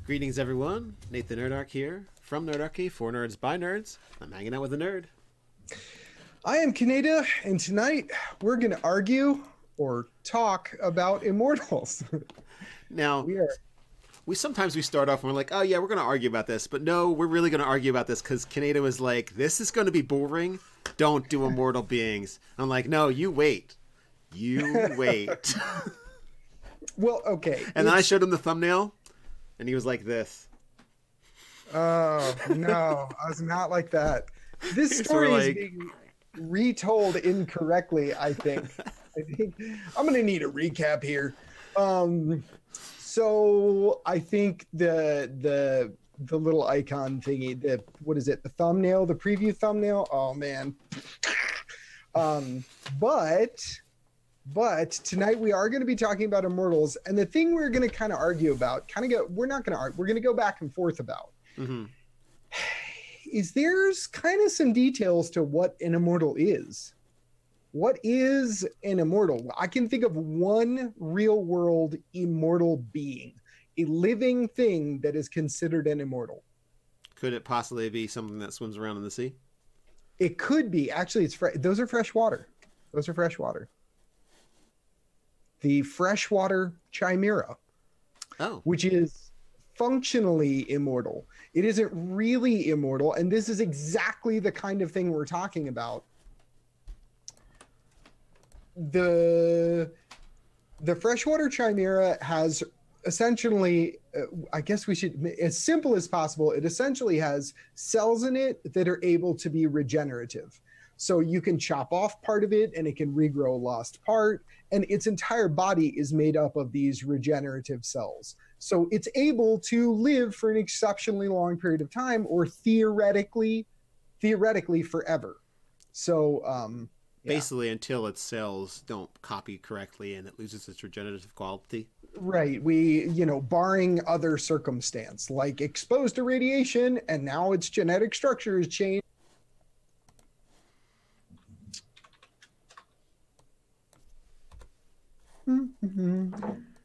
Greetings, everyone. Nate the Nerdarch here from Nerdarchy, for nerds by nerds. I'm hanging out with a nerd. I am Kienata, and tonight we're going to argue or talk about Immortals. Now, we sometimes start off and we're like, oh yeah, we're going to argue about this, but no, we're really going to argue about this because Kienata was like, this is going to be boring. Don't do immortal beings. I'm like, no, you wait. You wait. Well, okay. And then I showed him the thumbnail, and he was like this. Oh, no, I was not like that. This story is being retold incorrectly, I think. I'm going to need a recap here. So I think the little icon thingy, what is it? The thumbnail, the preview thumbnail. Oh man. But tonight we are going to be talking about Immortals, and the thing we're going to kind of argue about, we're not going to argue, we're going to go back and forth about, is there's kind of some details to what an Immortal is. What is an Immortal? I can think of one real world immortal being, a living thing that is considered an Immortal. Could it possibly be something that swims around in the sea? It could be. Actually, those are fresh water. Those are fresh water. The freshwater chimera, which is functionally immortal. It isn't really immortal, and this is exactly the kind of thing we're talking about. The freshwater chimera has essentially, I guess we should, as simple as possible, it essentially has cells in it that are able to be regenerative. So you can chop off part of it and it can regrow a lost part, and its entire body is made up of these regenerative cells. So it's able to live for an exceptionally long period of time, or theoretically forever. So basically until its cells don't copy correctly and it loses its regenerative quality. Right. Barring other circumstance, like exposed to radiation and now its genetic structure is changed.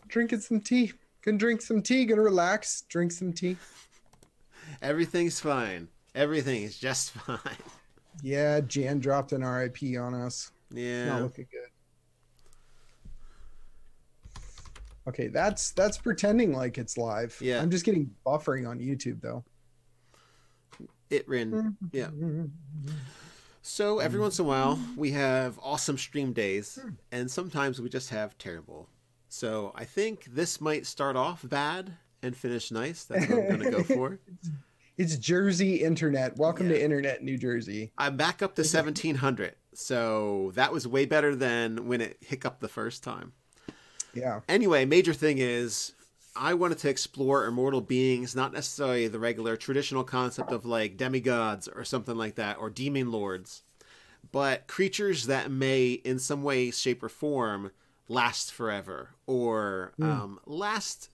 Drinking some tea. Gonna drink some tea. Gonna relax. Drink some tea. Everything's fine. Everything is just fine. Yeah, Jan dropped an RIP on us. Yeah. Not looking good. Okay, that's pretending like it's live. Yeah. I'm just getting buffering on YouTube though. Yeah. So every once in a while we have awesome stream days, and sometimes we just have terrible. So I think this might start off bad and finish nice. That's what I'm going to go for. It's Jersey internet. Welcome to internet New Jersey. I'm back up to 1700. So that was way better than when it hiccuped the first time. Yeah. Anyway, major thing is I wanted to explore immortal beings, not necessarily the regular traditional concept of like demigods or something like that, or demon lords, but creatures that may in some way, shape, or form last forever, or last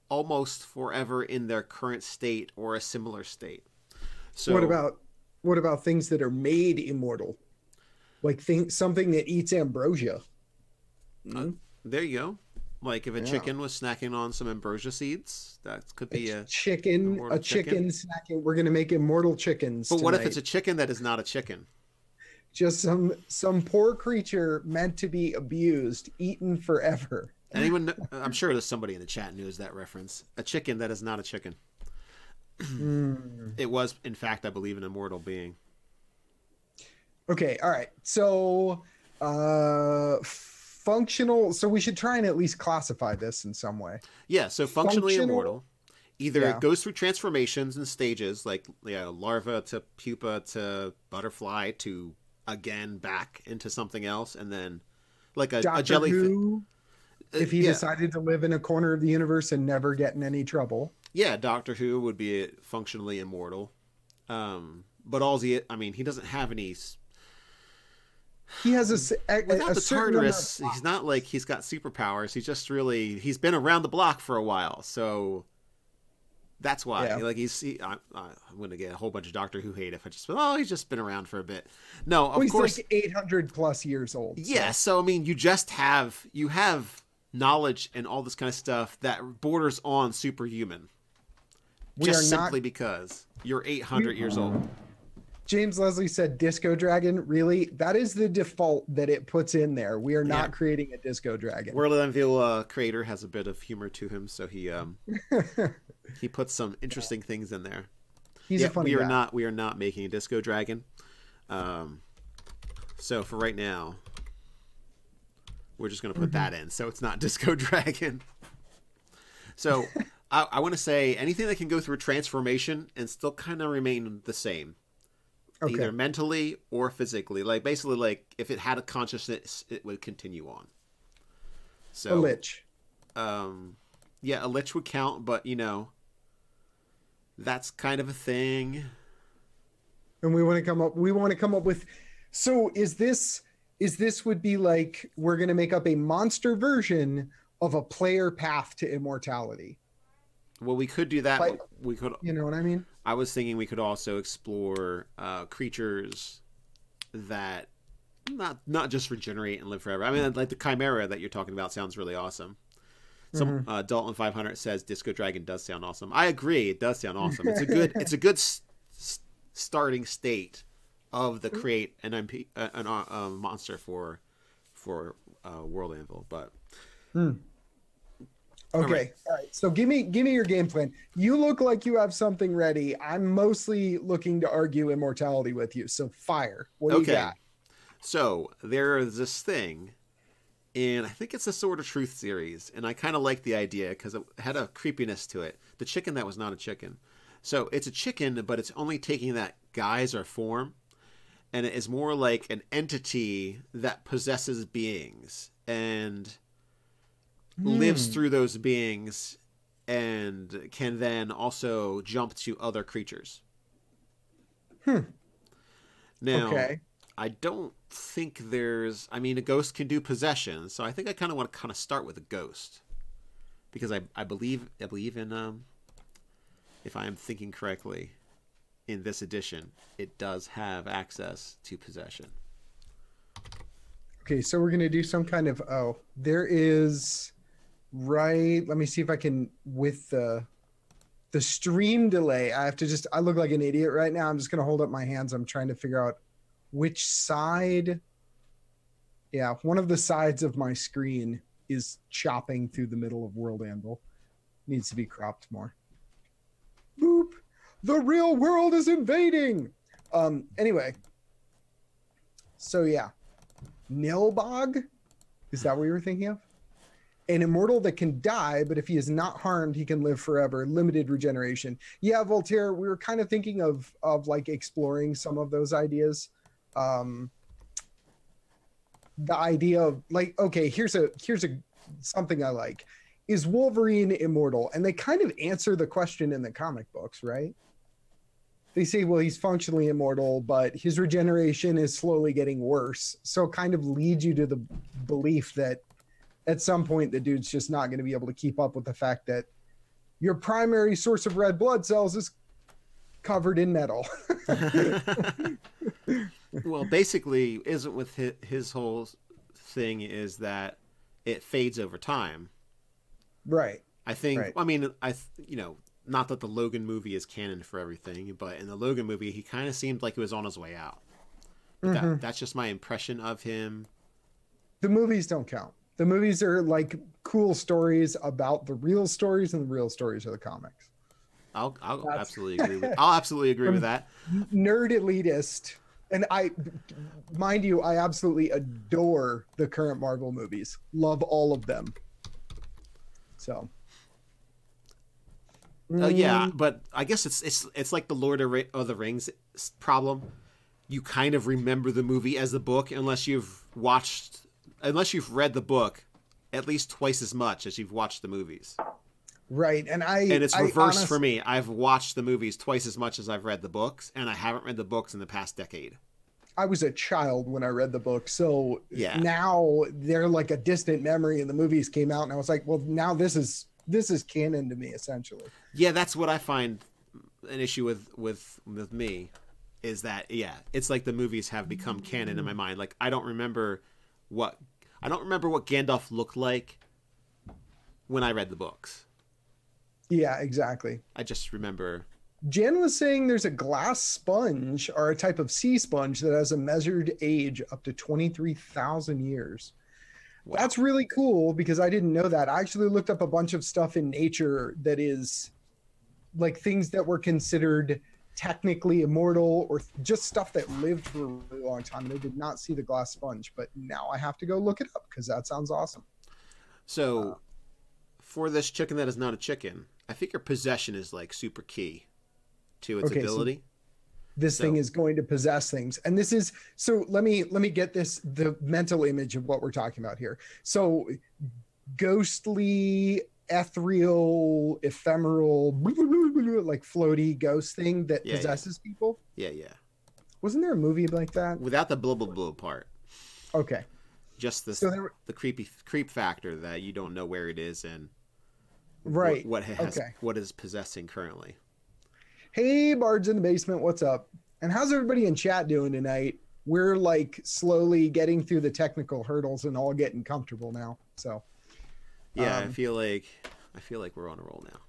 almost forever in their current state or a similar state. So what about things that are made immortal? Like something that eats ambrosia. There you go. Like if a chicken was snacking on some ambrosia seeds, that could be a chicken snacking. We're going to make immortal chickens. But tonight. What if it's a chicken that is not a chicken? Just some poor creature meant to be abused, eaten forever. Anyone? I'm sure there's somebody in the chat knows that reference. A chicken that is not a chicken. It was, in fact, I believe, an immortal being. Okay, all right. So, functional. So we should try and at least classify this in some way. Yeah. So functionally immortal. Either it goes through transformations and stages, like larva to pupa to butterfly to again back into something else, and then like a jellyfish. If he decided to live in a corner of the universe and never get in any trouble. Yeah, Doctor Who would be functionally immortal. But he doesn't have any. He has without the TARDIS. He's not like he's got superpowers. He's just he's been around the block for a while, so that's why. Yeah. Like I'm going to get a whole bunch of Doctor Who hate if I just he's just been around for a bit. No, of course, he's like 800 plus years old. Yeah, so you have knowledge and all this kind of stuff that borders on superhuman. We just are simply not. because you're 800 years old. James Leslie said disco dragon. Really? That is the default that it puts in there. We are not Yeah. creating a disco dragon. World of Envil creator has a bit of humor to him, so he puts some interesting things in there. He's Yeah, a funny guy. we are not making a disco dragon. So for right now, we're just going to put that in, so it's not disco dragon. So I want to say anything that can go through a transformation and still kind of remain the same. Okay. Either mentally or physically. Like basically, like if it had a consciousness, it would continue on. So A lich. Yeah, a lich would count, but you know, that's kind of a thing. And we want to come up. We want to come up with. So is this would be like we're going to make up a monster version of a player path to immortality. Well, we could do that. Like, We could. you know what I mean? I was thinking we could also explore creatures that not just regenerate and live forever. I mean, like the chimera that you're talking about sounds really awesome. Some Dalton 500 says Disco Dragon does sound awesome. I agree, it does sound awesome. It's a good starting state of the create an MP monster for World Anvil, but. Okay. All right. So give me your game plan. You look like you have something ready. I'm mostly looking to argue immortality with you. So fire. What do you got? So there is this thing, and I think it's a Sword of Truth series, and I kind of like the idea because it had a creepiness to it. The chicken that was not a chicken. So it's a chicken, but it's only taking that guise or form, and it is more like an entity that possesses beings and lives through those beings and can then also jump to other creatures. Now, I don't think there's... I mean, a ghost can do possession, so I think I kind of want to start with a ghost. Because I believe in... if I am thinking correctly, in this edition, it does have access to possession. Okay, so we're going to do some kind of... Oh, there is... Right. Let me see if I can... With the stream delay, I have to just... I look like an idiot right now. I'm just going to hold up my hands. I'm trying to figure out which side... Yeah, one of the sides of my screen is chopping through the middle of World Anvil. Needs to be cropped more. Boop! The real world is invading! Anyway. So yeah. Nilbog? Is that what you were thinking of? An immortal that can die, but if he is not harmed, he can live forever. Limited regeneration. Yeah, Voltaire, we were kind of thinking of like exploring some of those ideas. The idea of like, okay, here's a something I like. Is Wolverine immortal? And they kind of answer the question in the comic books, right? They say, well, he's functionally immortal, but his regeneration is slowly getting worse. So it kind of leads you to the belief that at some point the dude's just not going to be able to keep up with the fact that your primary source of red blood cells is covered in metal. Well, basically, isn't with his whole thing is that it fades over time. Right. I think. Right. I mean, not that the Logan movie is canon for everything, but in the Logan movie, he kind of seemed like he was on his way out. But that's just my impression of him. The movies don't count. The movies are like cool stories about the real stories, and the real stories are the comics. I'll absolutely agree. I'll absolutely agree with that. Nerd elitist, and mind you, I absolutely adore the current Marvel movies. Love all of them. So. Yeah, but I guess it's like the Lord of the Rings problem. You kind of remember the movie as the book unless you've read the book at least twice as much as you've watched the movies. Right, and it's reversed for me. I've watched the movies twice as much as I've read the books, and I haven't read the books in the past decade. I was a child when I read the book, so now they're like a distant memory, and the movies came out, and I was like, well, now this is canon to me, essentially. Yeah, that's what I find an issue with me, is that it's like the movies have become canon in my mind. Like I don't remember what Gandalf looked like when I read the books. Yeah, exactly. I just remember. Jan was saying there's a glass sponge or a type of sea sponge that has a measured age up to 23,000 years. Wow. That's really cool because I didn't know that. I actually looked up a bunch of stuff in nature that is like things that were considered technically immortal or just stuff that lived for a really long time. And I did not see the glass sponge, but now I have to go look it up because that sounds awesome. So, for this chicken that is not a chicken, I figure possession is like super key to its ability. So this thing is going to possess things, and this is so. Let me get the mental image of what we're talking about here. So, ghostly, ethereal, ephemeral, like floaty ghost thing that possesses people. Yeah, yeah. Wasn't there a movie like that? Without the blah blah blah part. Okay. Just this, the creep factor that you don't know where it is and what is possessing currently. Hey, Bards in the basement, what's up? And how's everybody in chat doing tonight? We're like slowly getting through the technical hurdles and all getting comfortable now. So, yeah, I feel like we're on a roll now.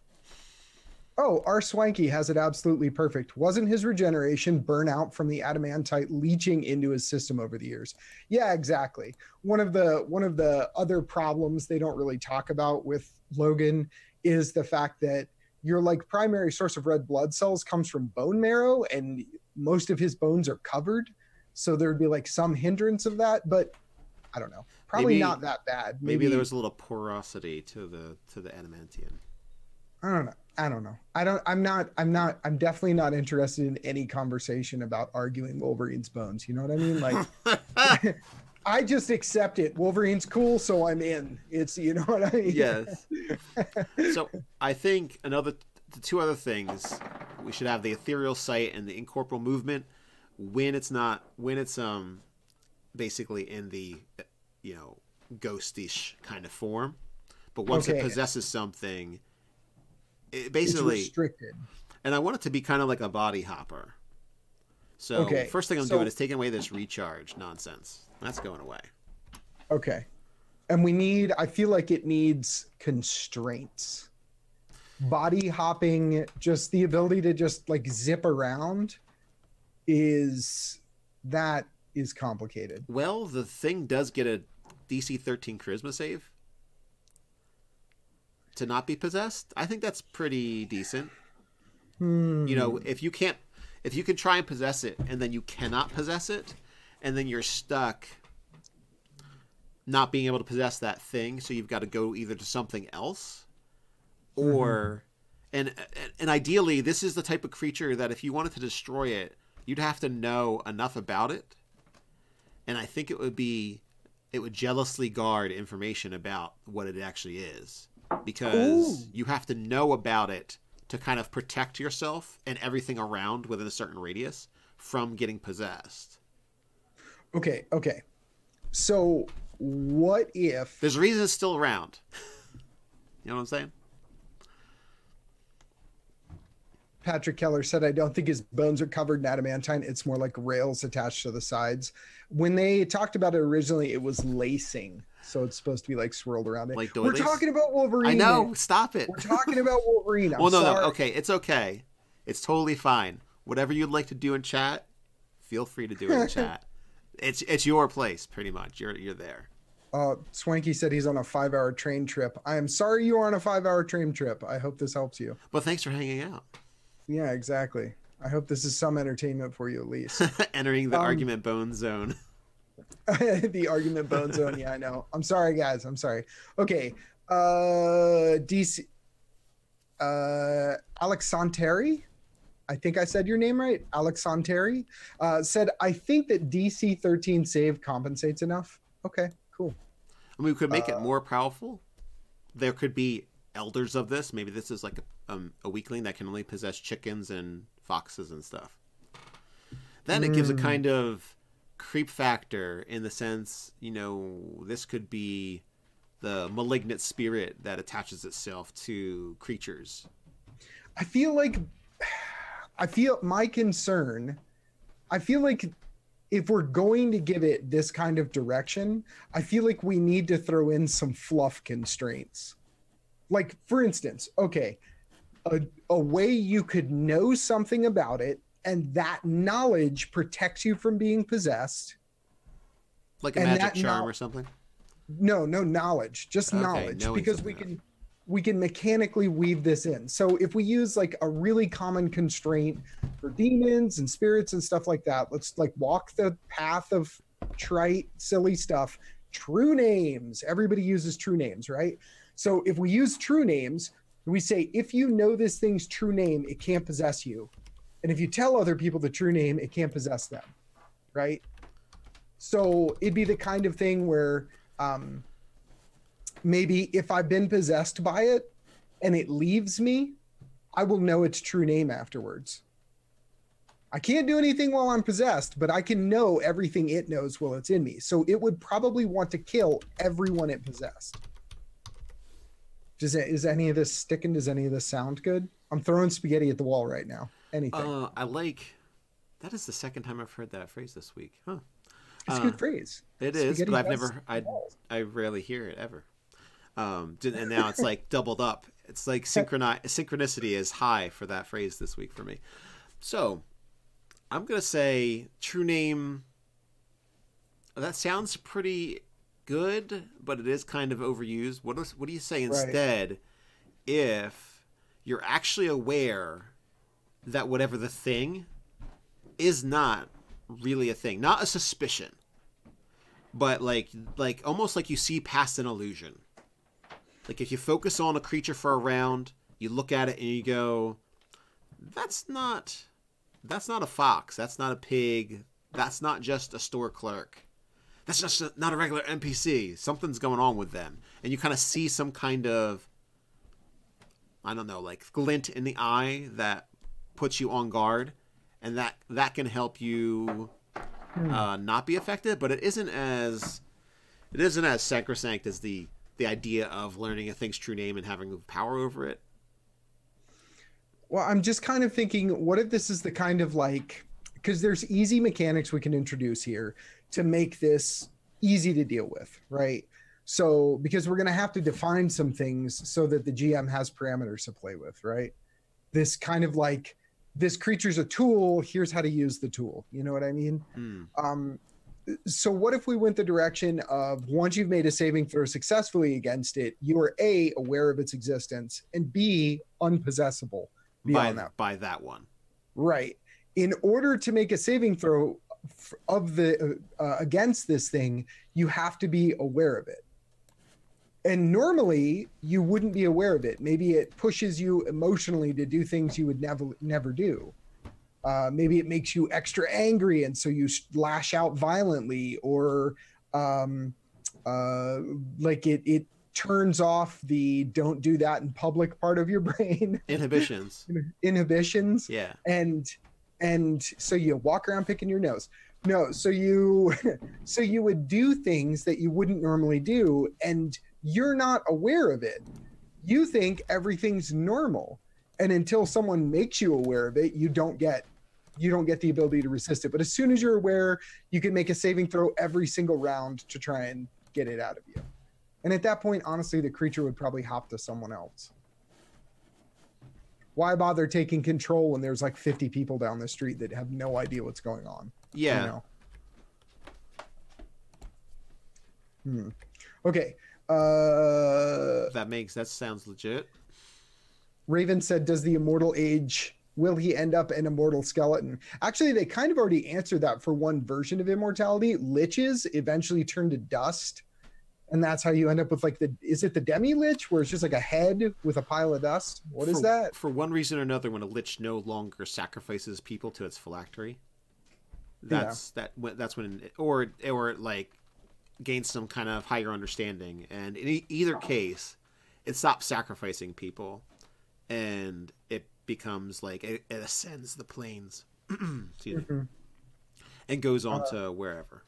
Oh, our Swanky has it absolutely perfect. Wasn't his regeneration burnout from the adamantite leaching into his system over the years? Yeah, exactly. One of the other problems they don't really talk about with Logan is the fact that your like primary source of red blood cells comes from bone marrow, and most of his bones are covered. So there would be like some hindrance of that, but I don't know. Probably not that bad. Maybe there was a little porosity to the adamantium. I don't know. I'm definitely not interested in any conversation about arguing Wolverine's bones. You know what I mean? Like, I just accept it. Wolverine's cool, so I'm in. It's, you know what I mean? Yes. So I think the two other things, we should have the ethereal sight and the incorporeal movement when it's basically in the, ghostish kind of form. But once it possesses something, it basically it's restricted. And I want it to be kind of like a body hopper. So first thing I'm doing is taking away this recharge nonsense. That's going away. Okay. And I feel like it needs constraints. Body hopping, just the ability to just like zip around is complicated. Well, the thing does get a DC 13 charisma save to not be possessed. I think that's pretty decent. If you can try and possess it and then you cannot possess it, and then you're stuck not being able to possess that thing, so you've got to go either to something else or and ideally this is the type of creature that if you wanted to destroy it, you'd have to know enough about it. And I think it would jealously guard information about what it actually is, because you have to know about it to kind of protect yourself and everything around within a certain radius from getting possessed. Okay. So what if... There's a reason it's still around. You know what I'm saying? Patrick Keller said, I don't think his bones are covered in adamantine. It's more like rails attached to the sides. When they talked about it originally, it was lacing. So it's supposed to be like swirled around it. Like we're talking about Wolverine. I know. Stop it. We're talking about Wolverine. Well, no. Okay. It's okay. It's totally fine. Whatever you'd like to do in chat, feel free to do it in chat. It's your place, pretty much. You're there. Swanky said he's on a 5-hour train trip. I am sorry you are on a 5-hour train trip. I hope this helps you. But thanks for hanging out. Yeah, exactly. I hope this is some entertainment for you at least. Entering the argument bone zone. The argument bone zone. Yeah, I know. I'm sorry, guys. I'm sorry. Okay. DC. Alexanteri. I think I said your name right. Alexanteri said, I think that DC 13 save compensates enough. Okay, cool. I mean, we could make it more powerful. There could be elders of this. Maybe this is like a weakling that can only possess chickens and foxes and stuff. Then it gives a kind of creep factor in the sense, this could be the malignant spirit that attaches itself to creatures. I feel my concern, I feel like if we're going to give it this kind of direction, I feel like we need to throw in some fluff constraints. Like, for instance, okay, a way you could know something about it, and that knowledge protects you from being possessed. Like a magic charm or something? No knowledge, just knowledge, because we can mechanically weave this in. So if we use like a really common constraint for demons and spirits and stuff like that, let's like walk the path of trite, silly stuff. True names. Everybody uses true names, right? So if we use true names, we say, if you know this thing's true name, it can't possess you. And if you tell other people the true name, it can't possess them, right? So it'd be the kind of thing where maybe if I've been possessed by it and it leaves me, I will know its true name afterwards. I can't do anything while I'm possessed, but I can know everything it knows while it's in me. So it would probably want to kill everyone it possessed. Is any of this sticking? Does any of this sound good? I'm throwing spaghetti at the wall right now. Anything. That is the second time I've heard that phrase this week. Huh. It's a good phrase. It is, but I rarely hear it ever. And now it's like doubled up. It's like synchronicity is high for that phrase this week for me. So I'm going to say true name. That sounds pretty good, but it is kind of overused. What do you say instead if you're actually aware that whatever the thing is not really a thing, not a suspicion, but like almost like you see past an illusion. Like if you focus on a creature for a round, you look at it and you go, that's not a fox, that's not a pig, that's not just a store clerk, that's just not a regular NPC. Something's going on with them. And you kind of see some kind of, I don't know, like glint in the eye that puts you on guard. And that can help you not be affected. But it isn't as sacrosanct as the idea of learning a thing's true name and having power over it. Well, I'm just kind of thinking, what if this is the kind of like, because there's easy mechanics we can introduce here to make this easy to deal with, right? So, because we're going to have to define some things so that the GM has parameters to play with, right? This kind of like, this creature's a tool, here's how to use the tool. You know what I mean? So what if we went the direction of once you've made a saving throw successfully against it, you are A, aware of its existence, and B, unpossessable beyond that. By that one. Right. In order to make a saving throw of the against this thing, you have to be aware of it. And normally you wouldn't be aware of it. Maybe it pushes you emotionally to do things you would never do. Maybe it makes you extra angry, and so you lash out violently, or like it turns off the don't do that in public part of your brain. Inhibitions. Yeah. And so you walk around picking your nose. No, so you would do things that you wouldn't normally do, and you're not aware of it. You think everything's normal, and until someone makes you aware of it, you don't get the ability to resist it. But as soon as you're aware, you can make a saving throw every single round to try and get it out of you. And at that point, honestly, the creature would probably hop to someone else. Why bother taking control when there's like 50 people down the street that have no idea what's going on? Yeah. You know? Okay. That sounds legit. Raven said, does the immortal age, will he end up an immortal skeleton? Actually, they kind of already answered that for one version of immortality. Liches eventually turn to dust. And that's how you end up with like is it the demi-lich where it's just like a head with a pile of dust? What is that? For one reason or another, when a lich no longer sacrifices people to its phylactery, that's when, or like gains some kind of higher understanding. And in either case, it stops sacrificing people, and it becomes like it ascends the planes, excuse me, and goes on to wherever.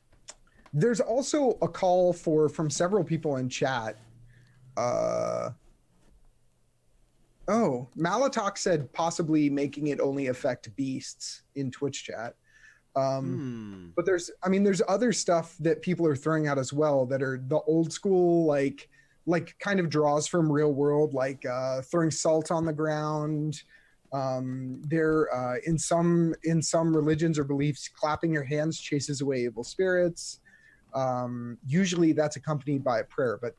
There's also a call from several people in chat. Malatok said possibly making it only affect beasts in Twitch chat. But there's other stuff that people are throwing out as well that are the old school, like like kind of draws from real world, like throwing salt on the ground. In some religions or beliefs, clapping your hands chases away evil spirits. Usually that's accompanied by a prayer, but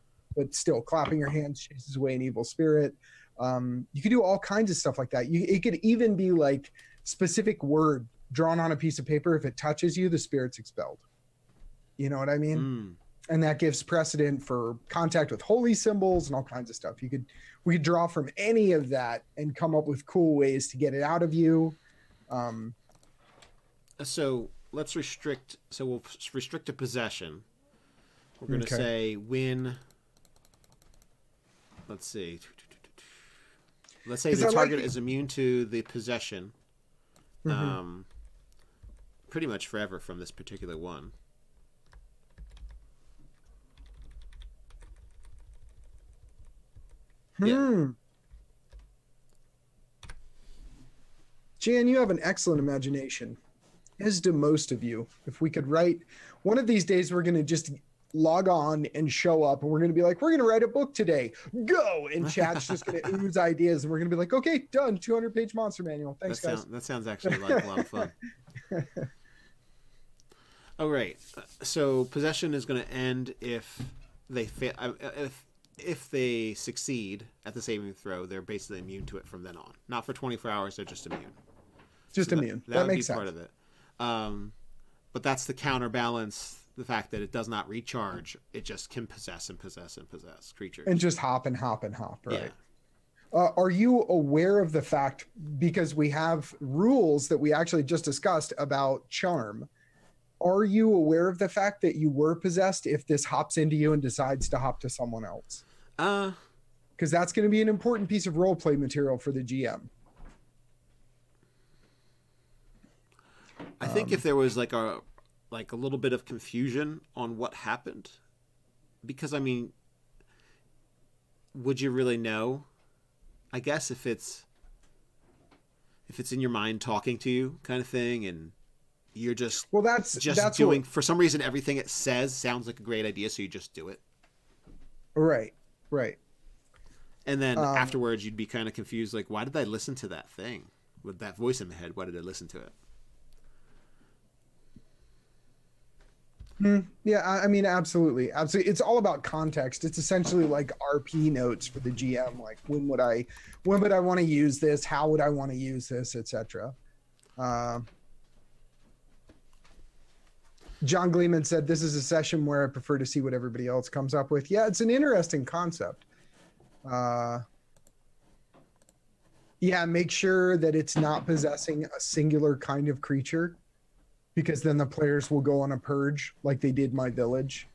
still, clapping your hands chases away an evil spirit. You could do all kinds of stuff like that. It could even be like specific word drawn on a piece of paper. If it touches you, the spirit's expelled. You know what I mean? Mm. And that gives precedent for contact with holy symbols and all kinds of stuff. We could draw from any of that and come up with cool ways to get it out of you. So let's restrict. So we'll restrict to possession. We're going to say when. Let's see. Let's say the target is immune to the possession. Pretty much forever from this particular one. Yeah. Jan, you have an excellent imagination, as do most of you. If we could write, one of these days we're going to just log on and show up, and we're going to be like, we're going to write a book today. Go! And chat's just going to ooze ideas, and we're going to be like, okay, done. 200-page monster manual. Thanks, guys. That sounds actually like a lot of fun. All right. So possession is going to end if they fail. If they succeed at the saving throw, they're basically immune to it from then on. Not for 24 hours, they're just immune. Just immune. That makes sense. Part of it. But that's the counterbalance, the fact that it does not recharge. It just can possess and possess and possess creatures. And just hop, right? Yeah. Are you aware of the fact, because we have rules that we actually just discussed about charm, are you aware of the fact that you were possessed if this hops into you and decides to hop to someone else? Because that's going to be an important piece of role play material for the GM. I think if there was like a little bit of confusion on what happened, because I mean, would you really know? I guess if it's in your mind talking to you kind of thing, and you're just that's doing for some reason everything it says sounds like a great idea, so you just do it. Right. And then afterwards, you'd be kind of confused, like, why did I listen to that thing with that voice in my head? Why did I listen to it? Yeah, I mean, absolutely. It's all about context. It's essentially like RP notes for the GM. Like, when would I want to use this? How would I want to use this, etc. John Gleeman said, this is a session where I prefer to see what everybody else comes up with. Yeah, it's an interesting concept. Yeah, make sure that it's not possessing a singular kind of creature, because then the players will go on a purge like they did my village.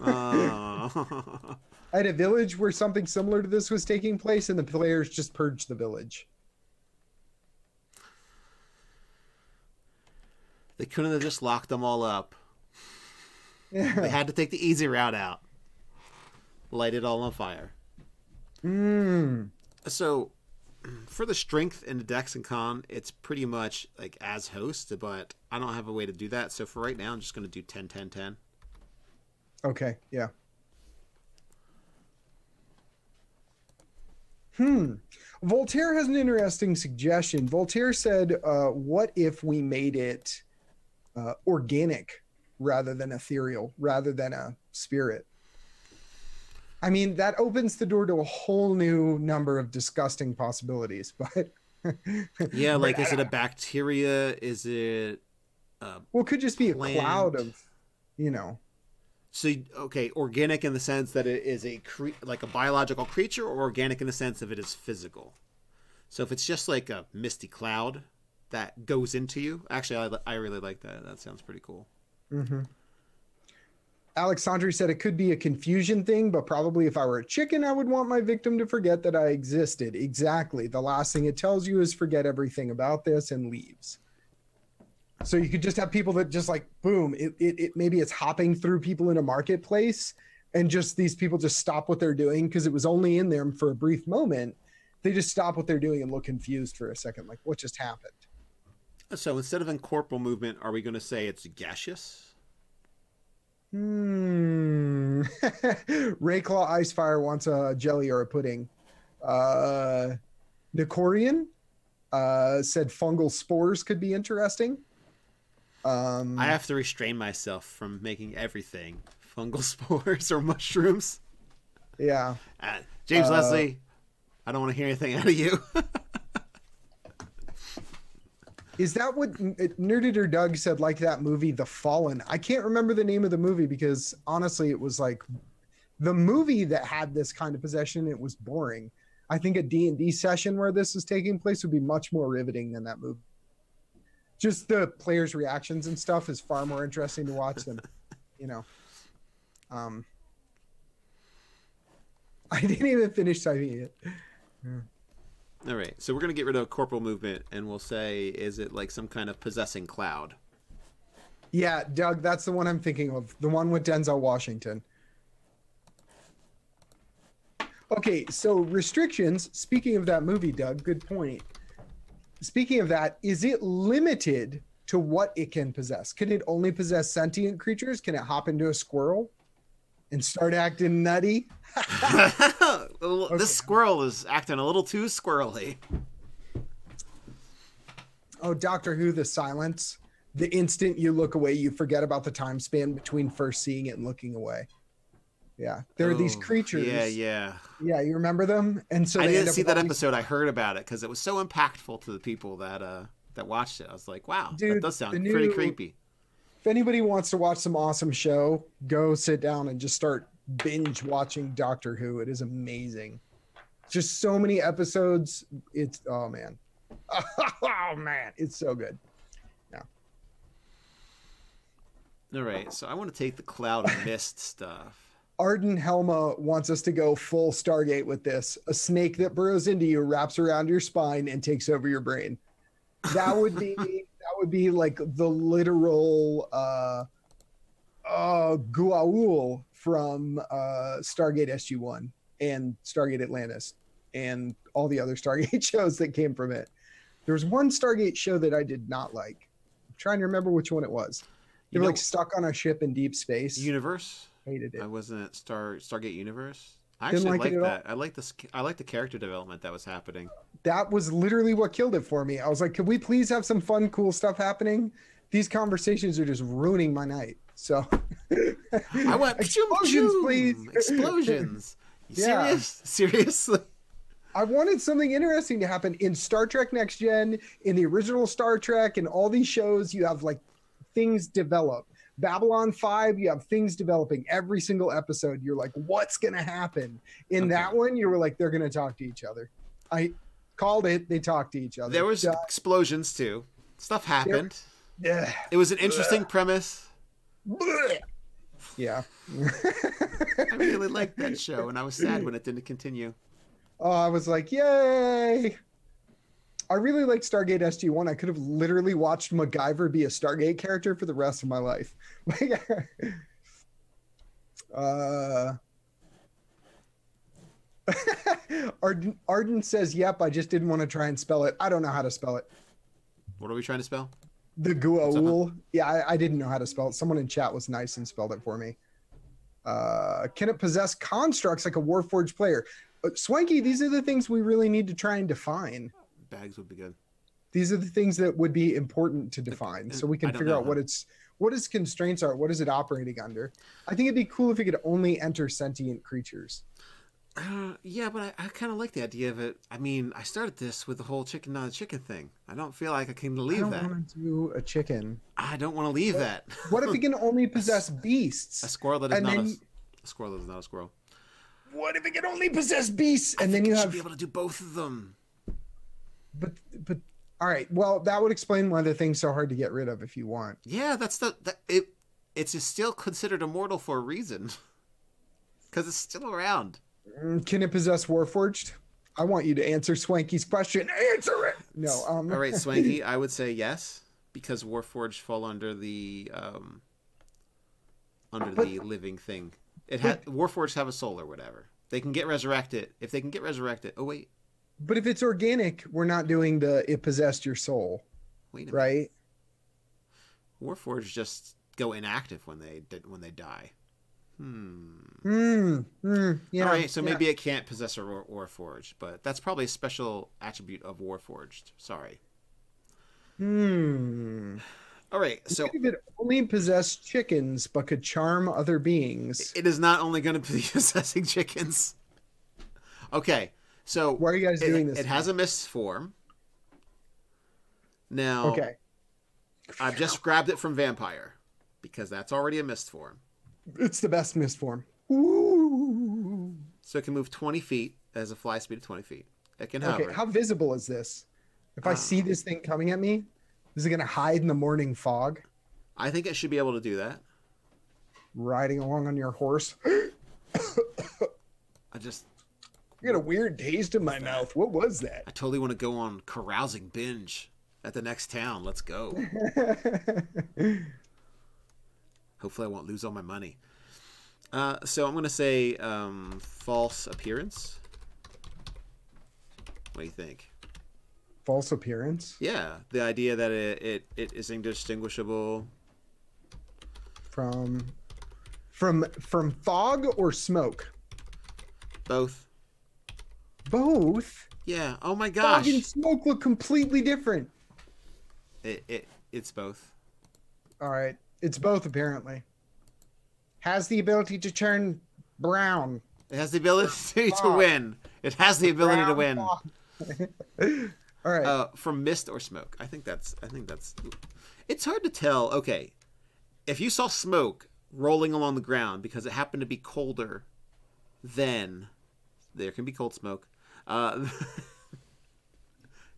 I had a village where something similar to this was taking place, and the players just purged the village. They couldn't have just locked them all up. Yeah. They had to take the easy route out. Light it all on fire. So, for the strength and the dex and con, it's pretty much like as host, but I don't have a way to do that. So for right now, I'm just going to do 10, 10, 10. Okay, yeah. Voltaire has an interesting suggestion. Voltaire said, what if we made it organic rather than ethereal, rather than a spirit? I mean, that opens the door to a whole new number of disgusting possibilities, but yeah, like, is it a bacteria? Is it well, it could just be a cloud of, So, okay, organic in the sense that it is like a biological creature, or organic in the sense of it is physical? So if it's just like a misty cloud that goes into you, actually, I really like that. That sounds pretty cool. Alexandre said it could be a confusion thing, but probably if I were a chicken, I would want my victim to forget that I existed. Exactly. The last thing it tells you is forget everything about this and leaves. So you could just have people that just like, boom, it maybe it's hopping through people in a marketplace, and just these people just stop what they're doing because it was only in them for a brief moment. They just stop what they're doing and look confused for a second, like, what just happened? So instead of incorporeal movement, are we going to say it's gaseous? Rayclaw Icefire wants a jelly or a pudding. Nicorian said fungal spores could be interesting. I have to restrain myself from making everything fungal spores or mushrooms. Yeah. James Leslie, I don't want to hear anything out of you. Is that what Nerdator Doug said, like that movie, The Fallen? I can't remember the name of the movie because honestly, it was like the movie that had this kind of possession. It was boring. I think a D&D session where this is taking place would be much more riveting than that movie. Just the players' reactions and stuff is far more interesting to watch than, you know. I didn't even finish typing it. All right, so we're going to get rid of corporal movement, and we'll say, is it like some kind of possessing cloud? Yeah, Doug, that's the one I'm thinking of. The one with Denzel Washington. Okay, so restrictions, speaking of that movie, Doug, good point. Speaking of that, is it limited to what it can possess? Can it only possess sentient creatures? Can it hop into a squirrel and start acting nutty? Okay. This squirrel is acting a little too squirrely. Oh, Doctor Who, the silence. The instant you look away, you forget about the time span between first seeing it and looking away. Yeah, there are these creatures. Yeah. You remember them? And so I didn't see that episode. I heard about it because it was so impactful to the people that watched it. I was like, wow, dude, that does sound pretty creepy. If anybody wants to watch some awesome show, go sit down and just start binge watching Doctor Who. It is amazing. Just so many episodes. It's oh man, it's so good. Yeah. All right, so I want to take the cloud and mist stuff. Arden Helma wants us to go full Stargate with this. A snake that burrows into you, wraps around your spine, and takes over your brain. That would be like the literal Guaul from Stargate SG-1 and Stargate Atlantis and all the other Stargate shows that came from it. There was one Stargate show that I did not like. I'm trying to remember which one it was. They were like stuck on a ship in deep space. Universe? Hated it. I wasn't at Stargate Universe. I actually liked that. I liked the character development that was happening. That was literally what killed it for me. I was like, could we please have some fun, cool stuff happening? These conversations are just ruining my night. So I want explosions, please. Explosions. Yeah. Seriously? I wanted something interesting to happen in Star Trek Next Gen, in the original Star Trek, and all these shows. You have like things develop. Babylon 5, you have things developing every single episode. You're like, what's going to happen? In that one, you were like, they're going to talk to each other. I called it. They talked to each other. There was explosions too. Stuff happened. Yeah. It was an interesting premise. Yeah. I really liked that show, and I was sad when it didn't continue. Oh, I was like, yay. I really liked Stargate SG-1. I could have literally watched MacGyver be a Stargate character for the rest of my life. Arden says, yep, I just didn't want to try and spell it. I don't know how to spell it. What are we trying to spell? The Guaul. Yeah, I didn't know how to spell it. Someone in chat was nice and spelled it for me. Can it possess constructs like a Warforged player? Swanky, these are the things we really need to try and define. Bags would be good. These are the things that would be important to define, so we can figure out what its constraints are. What is it operating under? I think it'd be cool if it could only enter sentient creatures. Yeah, but I kind of like the idea of it. I mean, I started this with the whole chicken not a chicken thing. I don't feel like I can leave that. I don't want to do a chicken. I don't want to leave that. What if it can only possess beasts? A squirrel that is not a squirrel that is not a squirrel. What if it can only possess beasts? And then you should be able to do both of them. But all right. Well, that would explain why the thing's so hard to get rid of if you want. Yeah, it's still considered immortal for a reason. Because it's still around. Can it possess Warforged? I want you to answer Swanky's question. Answer it. No. All right, Swanky. I would say yes, because Warforged fall under the living thing. Warforged have a soul or whatever. They can get resurrected. If they can get resurrected. Oh wait. But if it's organic, we're not doing it possessed your soul. Wait a minute. Right? Warforged just go inactive when they die. Yeah. All right, so maybe it can't possess a Warforged, but that's probably a special attribute of Warforged. Sorry. All right, so if it only possessed chickens but could charm other beings. it is not only going to be possessing chickens. Okay, so why are you guys doing this? It has a mist form. Now, okay, I've just grabbed it from Vampire because that's already a mist form. It's the best mist form. Ooh. So it can move 20 feet. It has a fly speed of 20 feet. It can hover. Okay, how visible is this? If I see this thing coming at me, is it going to hide in the morning fog? I think it should be able to do that. Riding along on your horse. I just... I got a weird taste in my mouth. What was that? I totally want to go on carousing binge at the next town. Let's go. Hopefully I won't lose all my money. So I'm going to say false appearance. What do you think? False appearance? Yeah, the idea that it is indistinguishable from fog or smoke? Both. Both? Yeah. Oh my gosh. Fog and smoke look completely different. It's both. All right. It's both, apparently. Has the ability to turn brown. It has the ability to win. It has the ability to win. All right. From mist or smoke. I think that's. It's hard to tell. Okay, if you saw smoke rolling along the ground because it happened to be colder, then there can be cold smoke.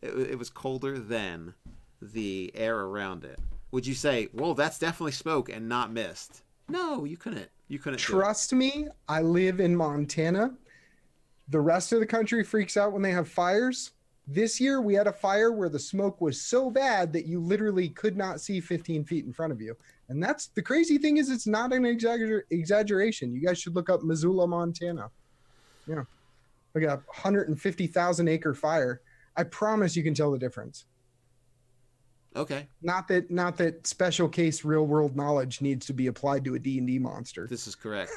It was colder than the air around it. Would you say, "Well, that's definitely smoke and not mist"? No, you couldn't. You couldn't. Trust me, I live in Montana. The rest of the country freaks out when they have fires. This year, we had a fire where the smoke was so bad that you literally could not see 15 feet in front of you. And that's the crazy thing is it's not an exaggeration. You guys should look up Missoula, Montana. Yeah. Like a 150,000 acre fire. I promise you can tell the difference. Okay. Not that special case real world knowledge needs to be applied to a D&D monster. This is correct.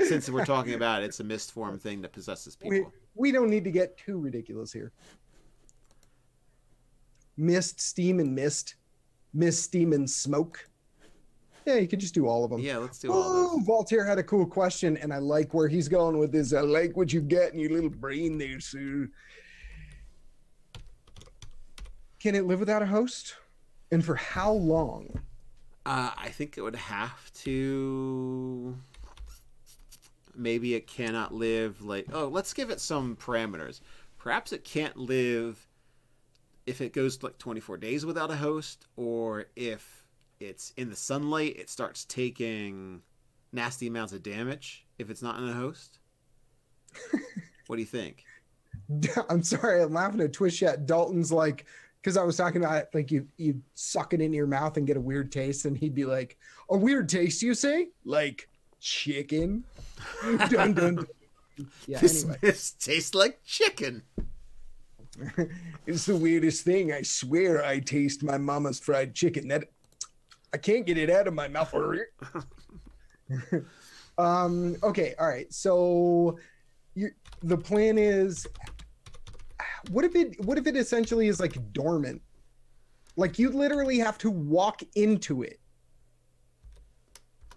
Since we're talking about it, it's a mist form thing that possesses people. We don't need to get too ridiculous here. Mist, steam, and mist. Mist, steam, and smoke. Yeah, you could just do all of them. Yeah, let's do all of them. Voltaire had a cool question, and I like where he's going with this. I like what you get in your little brain there, Sue. Can it live without a host? And for how long? I think it would have to... Maybe it cannot live like... Oh, let's give it some parameters. Perhaps it can't live if it goes like 24 days without a host, or if it's in the sunlight, it starts taking nasty amounts of damage if it's not in a host. What do you think? I'm sorry, I'm laughing at Twitch chat. Dalton's like... Because I was talking about like you suck it into your mouth and get a weird taste, and he'd be like, "A weird taste, you say? Like chicken?" Dun, dun, dun. Yeah. Anyway, this tastes like chicken. It's the weirdest thing. I swear, I taste my mama's fried chicken. That I can't get it out of my mouth. Okay. All right. So, the plan is. What if it essentially is like dormant? Like you literally have to walk into it.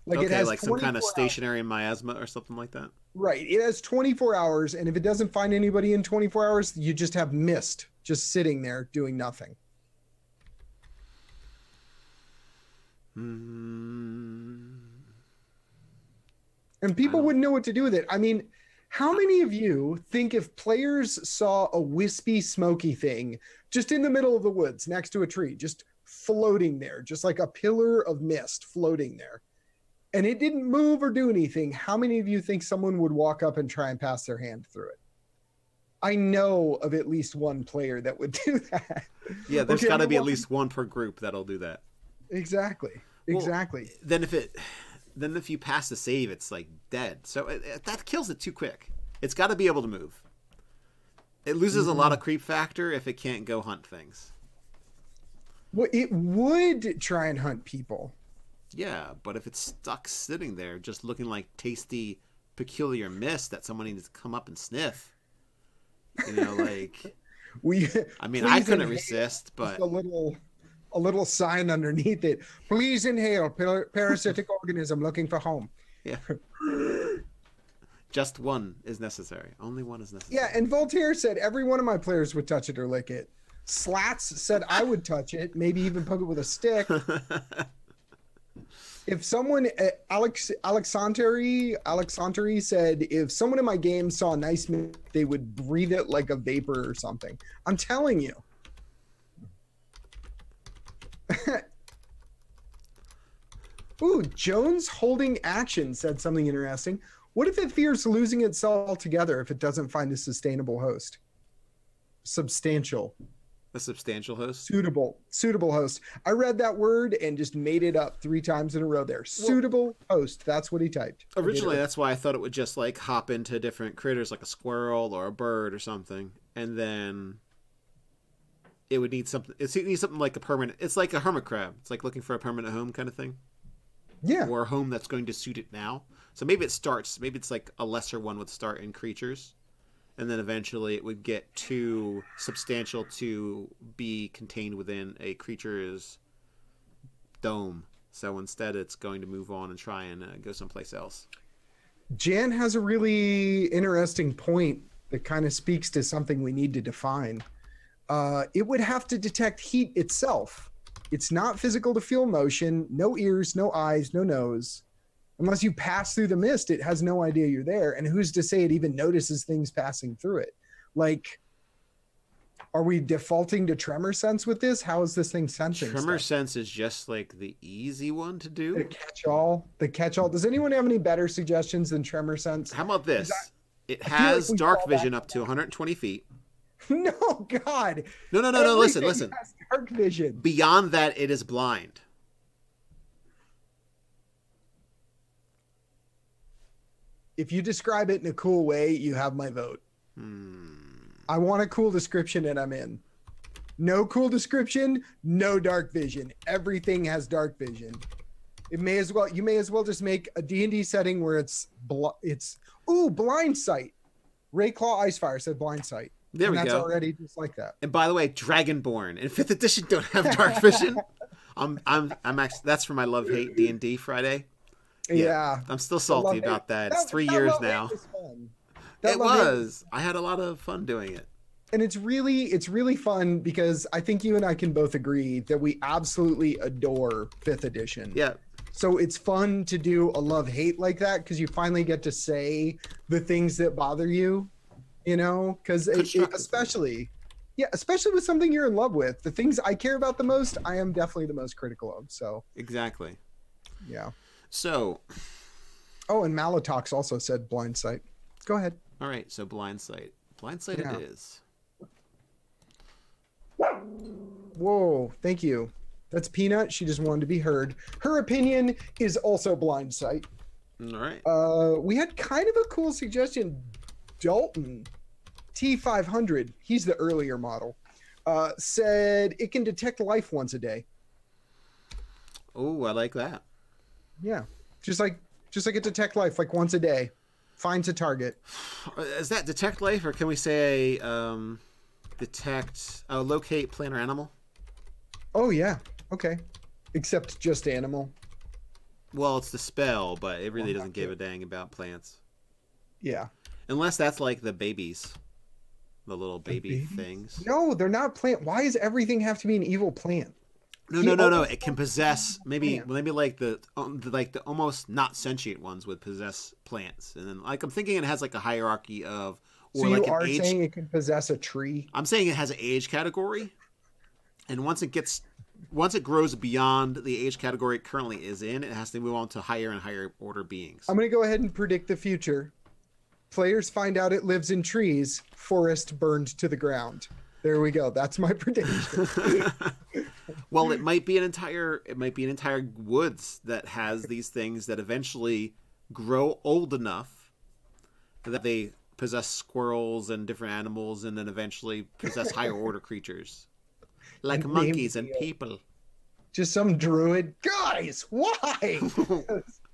Like it has like some kind of stationary miasma or something like that. Right. It has 24 hours, and if it doesn't find anybody in 24 hours, you just have mist just sitting there doing nothing. And people wouldn't know what to do with it. I mean, how many of you think if players saw a wispy, smoky thing just in the middle of the woods next to a tree, just floating there, just like a pillar of mist floating there, and it didn't move or do anything, how many of you think someone would walk up and try and pass their hand through it? I know of at least one player that would do that. Yeah, there's got to be at least one per group that'll do that. Exactly. Exactly. Well, then if you pass the save, it's like dead. So that kills it too quick. It's got to be able to move. It loses a lot of creep factor if it can't go hunt things. Well, it would try and hunt people. Yeah, but if it's stuck sitting there just looking like tasty, peculiar mist that someone needs to come up and sniff, you know, like, We I mean, I please couldn't inhale. resist, Just but a little sign underneath it. Please inhale, parasitic organism looking for home. yeah, just one is necessary. Only one is necessary. Yeah, and Voltaire said every one of my players would touch it or lick it. Slats said I would touch it, maybe even poke it with a stick. If someone, Alexandri said, if someone in my game saw a nice mist, they would breathe it like a vapor or something. I'm telling you. Ooh, Jones holding action said something interesting. What if it fears losing itself altogether if it doesn't find a sustainable host? Substantial. A substantial host? Suitable host. I read that word and just made it up 3 times in a row there. Suitable host. That's what he typed. Originally, that's why I thought it would just like hop into different critters like a squirrel or a bird or something. And then it would need something. It needs something like a permanent. It's like a hermit crab. It's like looking for a permanent home kind of thing. Yeah. Or a home that's going to suit it now. So maybe it starts, maybe it's like a lesser one would start in creatures. And then eventually it would get too substantial to be contained within a creature's dome. So instead it's going to move on and try and go someplace else. Jan has a really interesting point that kind of speaks to something we need to define. It would have to detect heat itself. It's not physical to feel motion, no ears, no eyes, no nose. Unless you pass through the mist, it has no idea you're there. And who's to say it even notices things passing through it? Like, are we defaulting to tremor sense with this? How is this thing sensing Tremor stuff? sense is just like the easy one to do. The catch-all. Does anyone have any better suggestions than tremor sense? How about this? It I feel like has we dark fall vision back up to 120 feet. No, God. No. Everything Listen. has dark vision. Beyond that, it is blind. If you describe it in a cool way, you have my vote. I want a cool description and I'm in. No cool description, no dark vision. Everything has dark vision. You may as well just make a D&D setting where it's blind sight. Rayclaw Icefire said blind sight. There we that's go. Already just like that. And by the way, Dragonborn in 5th edition don't have dark vision. I'm actually, that's for my love hate D&D Friday. Yeah. I'm still salty about that. It's 3 years now. It was. I had a lot of fun doing it. And it's really fun because I think you and I can both agree that we absolutely adore 5th edition. Yeah. So it's fun to do a love-hate like that because you finally get to say the things that bother you, you know, because especially with something you're in love with. The things I care about the most, I am definitely the most critical of. So exactly. Yeah. So. Oh, and Malatox also said blind sight. Go ahead. All right. So blind sight. Blind sight it is. Whoa. Thank you. That's Peanut. She just wanted to be heard. Her opinion is also blind sight. All right. We had kind of a cool suggestion. Dalton, T500, he's the earlier model, said it can detect life once a day. Oh, I like that. Yeah. Just like it detect life like once a day. Finds a target. Is that detect life, or can we say locate plant or animal? Oh, yeah. Okay. Except just animal. Well, it's the spell, but it really doesn't give a dang about plants. Yeah. Unless that's like the babies. The little baby things. No, they're not plant. Why does everything have to be an evil plant? No. It can possess maybe like the almost not sentient ones would possess plants, and then like I'm thinking it has like a hierarchy of. Or so like you are saying it can possess a tree? I'm saying it has an age category, and once it grows beyond the age category it currently is in, it has to move on to higher and higher order beings. I'm going to go ahead and predict the future. Players find out it lives in trees. Forest burned to the ground. There we go. That's my prediction. Well, it might be an entire woods that has these things that eventually grow old enough that they possess squirrels and different animals, and then eventually possess higher order creatures like monkeys and people. Just some druid. Guys, why?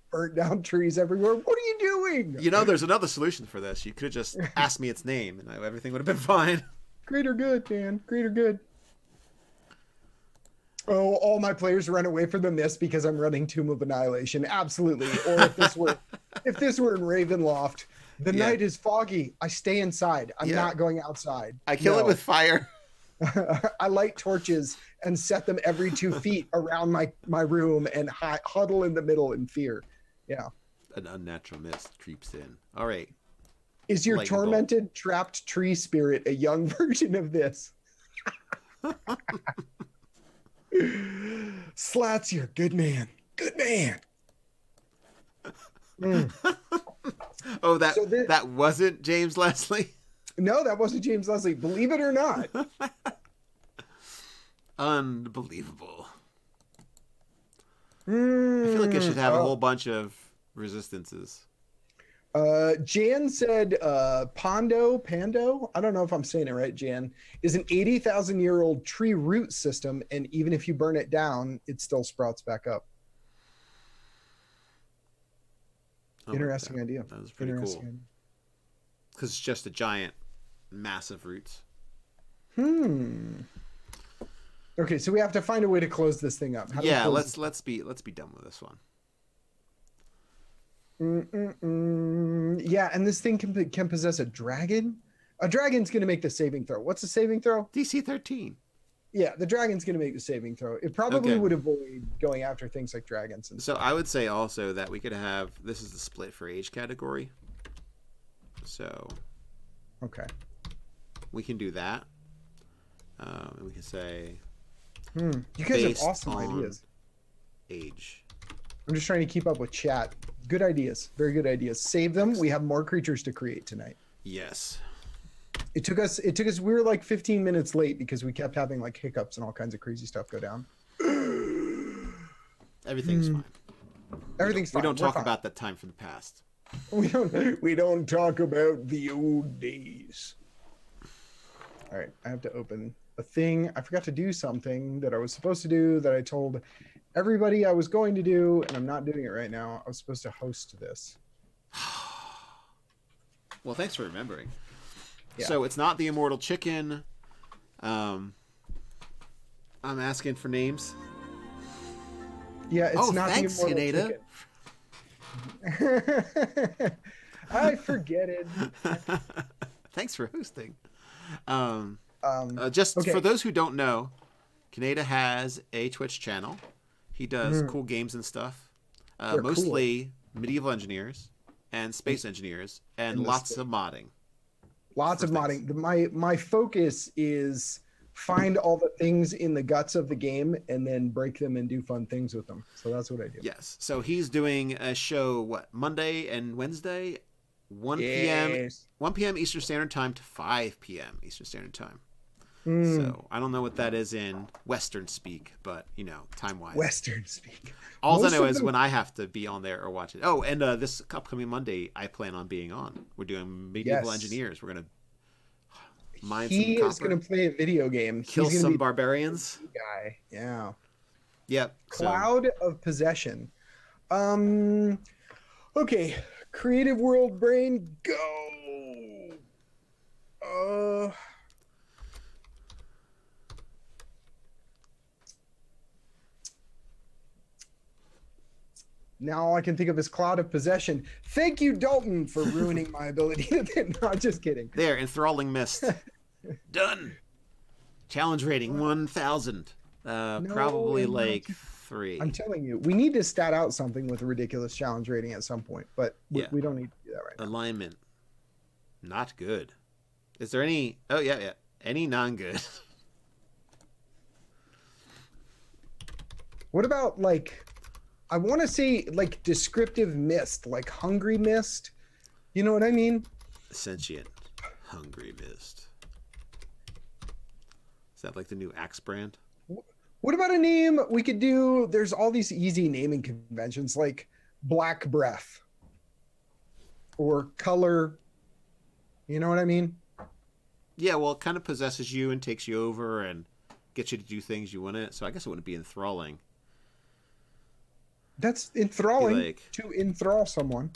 Burnt down trees everywhere. What are you doing? You know, there's another solution for this. You could have just asked me its name, and everything would have been fine. Greater good, man. Greater good. Oh, all my players run away from the mist because I'm running Tomb of Annihilation. Absolutely. Or if this were in Ravenloft, the night is foggy. I stay inside. I'm not going outside. I kill it with fire. I light torches and set them every 2 feet around my room and huddle in the middle in fear. Yeah. An unnatural mist creeps in. All right. Is your tormented, trapped tree spirit a young version of this? Slats here. Good man. Good man. Oh, that wasn't James Leslie? No, that wasn't James Leslie. Believe it or not. Unbelievable. I feel like it should have a whole bunch of resistances. Jan said Pando, I don't know if I'm saying it right, Jan, is an 80,000-year-old tree root system, and even if you burn it down, it still sprouts back up. Interesting idea. That was pretty cool. Because it's just a giant, massive roots. Okay, so we have to find a way to close this thing up. Let's be done with this one. Yeah, and this thing can possess a dragon. A dragon's going to make the saving throw. What's the saving throw? DC 13. Yeah, the dragon's going to make the saving throw. It probably would avoid going after things like dragons. And so I would say also that we could have, this is the split for age category. So. Okay. We can do that. And we can say. You guys have awesome ideas. Age. I'm just trying to keep up with chat. Good ideas. Very good ideas. Save them. We have more creatures to create tonight. Yes. It took us, we were like 15 minutes late because we kept having like hiccups and all kinds of crazy stuff go down. Everything's fine. Everything's fine. We don't talk about that time from the past. We don't talk about the old days. All right. I have to open a thing. I forgot to do something that I was supposed to do that I told everybody I was going to do, and I'm not doing it right now. I was supposed to host this. Well, thanks for remembering. Yeah. So it's not the Immortal Chicken. I'm asking for names. Yeah, it's not thanks, the Immortal Chicken. I forget it. Thanks for hosting. For those who don't know, Kienata has a Twitch channel. He does cool games and stuff. Mostly medieval engineers and space engineers and lots of modding. Lots of modding. My focus is find all the things in the guts of the game and then break them and do fun things with them. So that's what I do. Yes. So he's doing a show, Monday and Wednesday, 1 p.m. Eastern Standard Time to 5 p.m. Eastern Standard Time. So I don't know what that is in Western speak, but time-wise. Western speak. All I know is when I have to be on there or watch it. Oh, and this upcoming Monday, I plan on being on. We're doing medieval engineers. We're gonna mine some copper. He is gonna play a video game. Kill some barbarians. Guy. Yeah. Yep. Cloud of Possession. Okay. Creative World Brain, go. Now all I can think of is Cloud of Possession. Thank you, Dalton, for ruining my ability to think. No, just kidding. There, Enthralling Mist. Done. Challenge rating 1,000. Probably like 3. I'm telling you, we need to stat out something with a ridiculous challenge rating at some point, but we don't need to do that right now. Alignment. Not good. Is there any... Oh, yeah. Any non-good. What about, I want to say, descriptive mist, like hungry mist. You know what I mean? Sentient hungry mist. Is that like the new Axe brand? What about a name we could do? There's all these easy naming conventions like Black Breath or Color. You know what I mean? Yeah, well, it kind of possesses you and takes you over and gets you to do things you want to. So I guess it wouldn't be enthralling. That's enthralling like, to enthrall someone.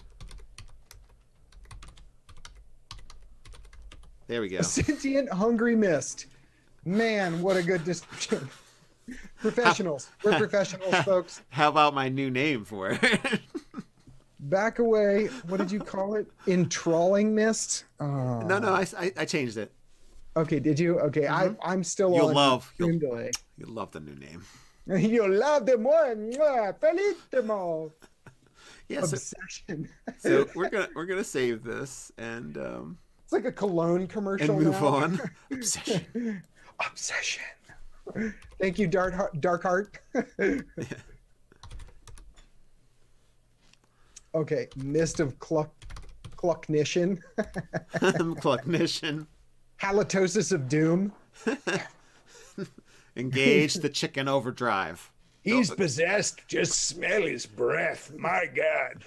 There we go. A sentient, hungry mist. Man, what a good description. Professionals. We're professionals, folks. How about my new name for it? Back away. What did you call it? Enthralling mist? No, I changed it. Okay, did you? Okay, I'm still You'll on love delay. You'll love the new name. You'll love them one. Felicitimo. Yeah, Obsession. So we're gonna save this and it's like a cologne commercial. And move now. on. Obsession. Obsession. Thank you, Dark Heart. Okay, Mist of Clucknition. Clucknition. Halitosis of Doom. Engage the chicken overdrive. He's possessed. Just smell his breath. My God.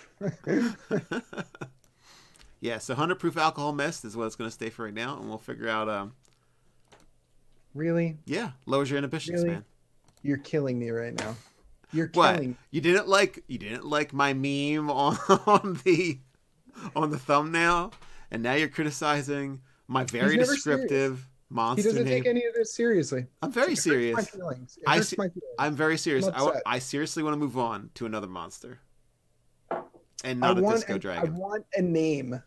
Yeah, so 100 proof alcohol mist is what it's going to stay for right now, and we'll figure out. Really? Yeah, lowers your inhibitions, really? Man. You're killing me right now. You're killing. You didn't like my meme on the thumbnail, and now you're criticizing my very descriptive monster. He doesn't name. take any of this seriously. I'm very serious. My feelings. I'm very serious. I seriously want to move on to another monster, and not a disco dragon. I want a name.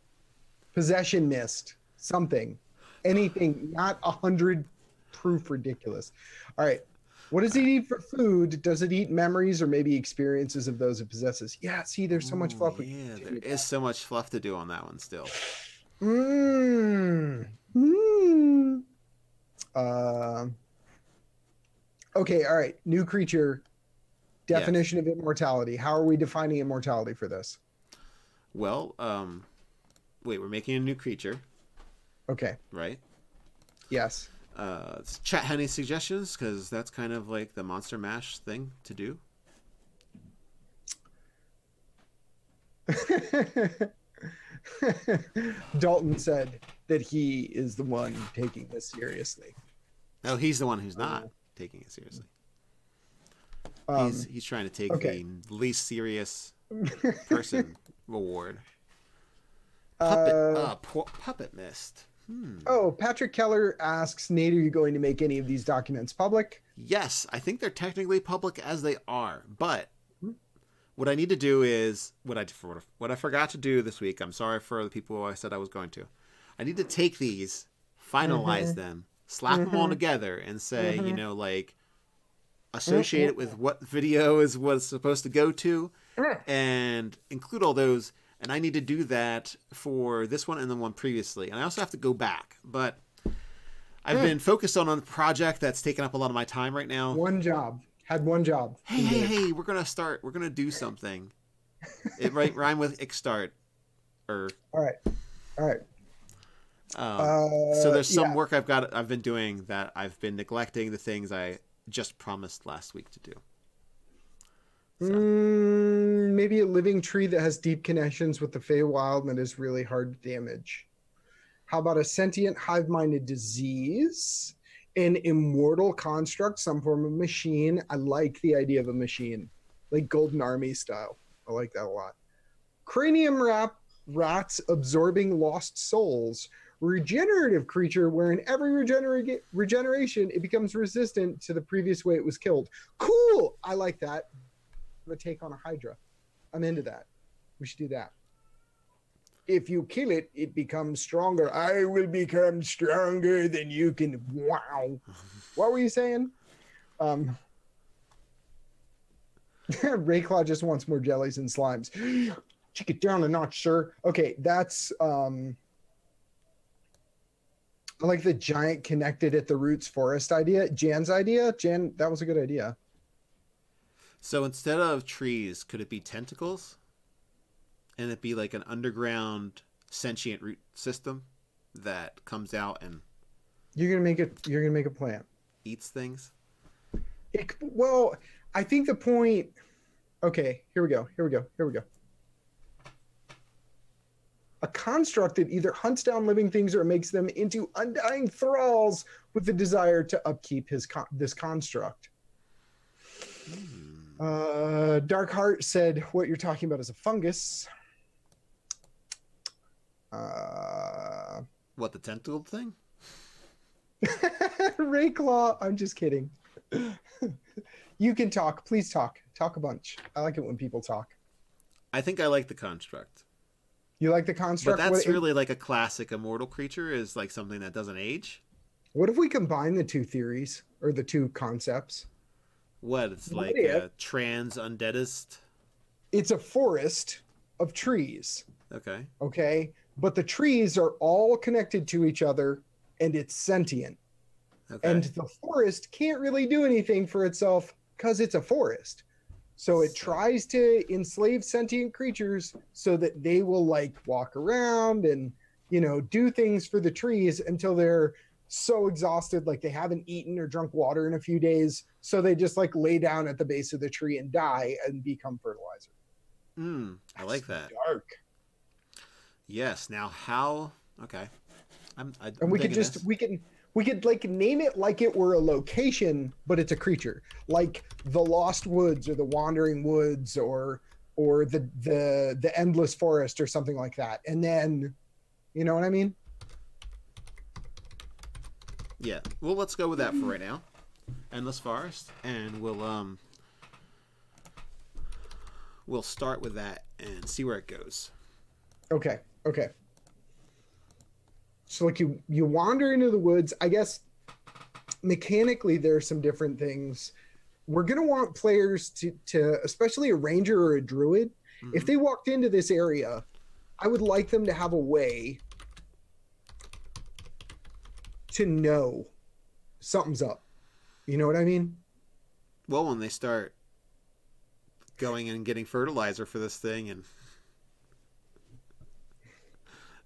Possession mist. Something. Anything. Not 100 proof ridiculous. All right. What does it eat for food? Does it eat memories or maybe experiences of those it possesses? Yeah, see, there's so much fluff. Yeah, there is so much fluff to do on that one still. Okay, all right. New creature. Definition of immortality. How are we defining immortality for this? Well, wait, we're making a new creature. Okay. Right? Yes. Chat any suggestions, because that's kind of like the Monster Mash thing to do. Dalton said that he is the one taking this seriously. No, he's the one who's not taking it seriously. He's trying to take the least serious person award. Puppet Mist. Oh, Patrick Keller asks, Nate, are you going to make any of these documents public? Yes, I think they're technically public as they are, but what I need to do is what I forgot to do this week. I'm sorry for the people who I said I was going to. I need to take these, finalize them, slap them all together, and say, associate it with what video is what it's supposed to go to, and include all those. And I need to do that for this one and the one previously. And I also have to go back. But I've been focused on a project that's taken up a lot of my time right now. Had one job. Hey, we're going to do something. It might rhyme with Ickstart. All right. So there's some work I've been doing that I've been neglecting the things I just promised last week to do. So. Maybe a living tree that has deep connections with the Feywild and is really hard to damage. How about a sentient hive-minded disease? An immortal construct, some form of machine. I like the idea of a machine, like Golden Army style. I like that a lot. Cranium rats absorbing lost souls. Regenerative creature where in every regeneration it becomes resistant to the previous way it was killed. Cool! I like that. A take on a Hydra. I'm into that. We should do that. If you kill it, it becomes stronger. I will become stronger than you can. Wow. What were you saying? Rayclaw just wants more jellies and slimes. Check it down a notch, sir. Okay, that's I like the giant connected at the roots forest idea. Jan's idea. Jan, that was a good idea. So instead of trees, could it be tentacles? And it be like an underground sentient root system that comes out and you're gonna make a plant. Eats things? Well, I think the point. Okay, here we go. A construct that either hunts down living things or makes them into undying thralls with the desire to upkeep this construct. Dark Heart said what you're talking about is a fungus. What, the tentacled thing? Rayclaw, I'm just kidding. You can talk. Please talk. Talk a bunch. I like it when people talk. I think I like the construct. You like the construct? But that's really like a classic immortal creature, is like something that doesn't age. What if we combine the two theories or the two concepts? What? It's like a trans undeadist? It's a forest of trees. Okay. Okay. But the trees are all connected to each other and it's sentient. Okay. And the forest can't really do anything for itself because it's a forest. So it tries to enslave sentient creatures so that they will like walk around and, you know, do things for the trees until they're so exhausted, like they haven't eaten or drunk water in a few days. So they just like lay down at the base of the tree and die and become fertilizer. I like that. Dark. Yes. Now how? Okay. And we could like name it like it were a location, but it's a creature, like the Lost Woods or the Wandering Woods or the Endless Forest or something like that. And then, you know what I mean? Yeah. Well, let's go with that for right now. Endless Forest, and we'll start with that and see where it goes. Okay. Okay. So like you wander into the woods. I guess mechanically there are some different things. We're going to want players to, especially a ranger or a druid, if they walked into this area, I would like them to have a way to know something's up. You know what I mean? Well, when they start going and getting fertilizer for this thing, and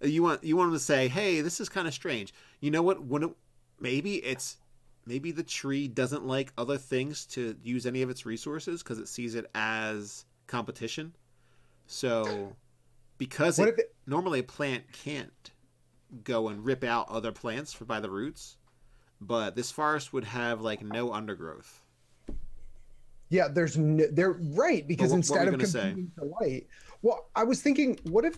you want them to say, "Hey, this is kind of strange." You know what? Maybe the tree doesn't like other things to use any of its resources because it sees it as competition. So, because normally a plant can't go and rip out other plants by the roots, but this forest would have like no undergrowth. Yeah, they're right, because instead of competing for light. Well, I was thinking, what if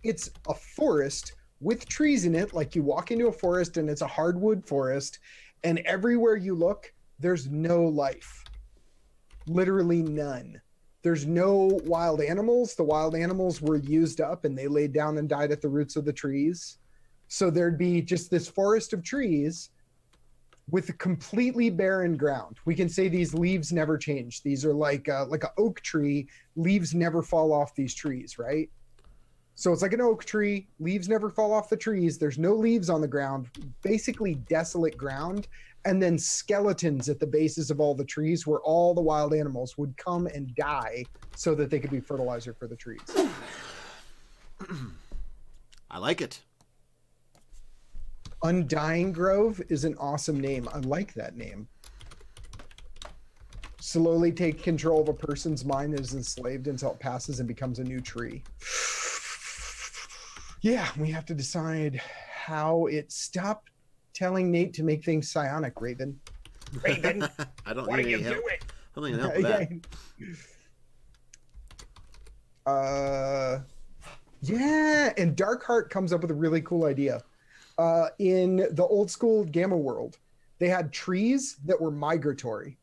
it's a forest with trees in it? Like you walk into a forest and it's a hardwood forest, and everywhere you look, there's no life. Literally none. There's no wild animals. The wild animals were used up and they laid down and died at the roots of the trees. So there'd be just this forest of trees with a completely barren ground. We can say these leaves never change. These are like an oak tree. Leaves never fall off these trees, right? So it's like an oak tree. Leaves never fall off the trees. There's no leaves on the ground. Basically desolate ground. And then skeletons at the bases of all the trees where all the wild animals would come and die so that they could be fertilizer for the trees. I like it. Undying Grove is an awesome name. I like that name. Slowly take control of a person's mind that is enslaved until it passes and becomes a new tree. Yeah, we have to decide how it stopped telling Nate to make things psionic, Raven. Raven, I don't what are need you any help. doing? I don't need help with that. Yeah, and Darkheart comes up with a really cool idea. In the old school Gamma world, they had trees that were migratory.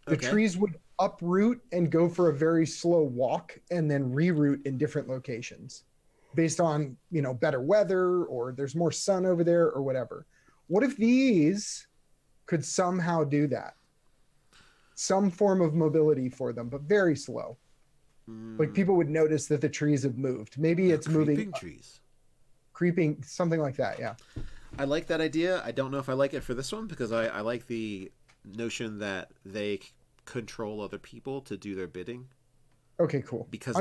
The trees would uproot and go for a very slow walk and then reroot in different locations based on, you know, better weather or there's more sun over there or whatever. What if these could somehow do that? Some form of mobility for them, but very slow. Like people would notice that the trees have moved. Maybe it's moving. Trees. Creeping, something like that, yeah. I like that idea. I don't know if I like it for this one because I like the notion that they control other people to do their bidding. Okay, cool. Because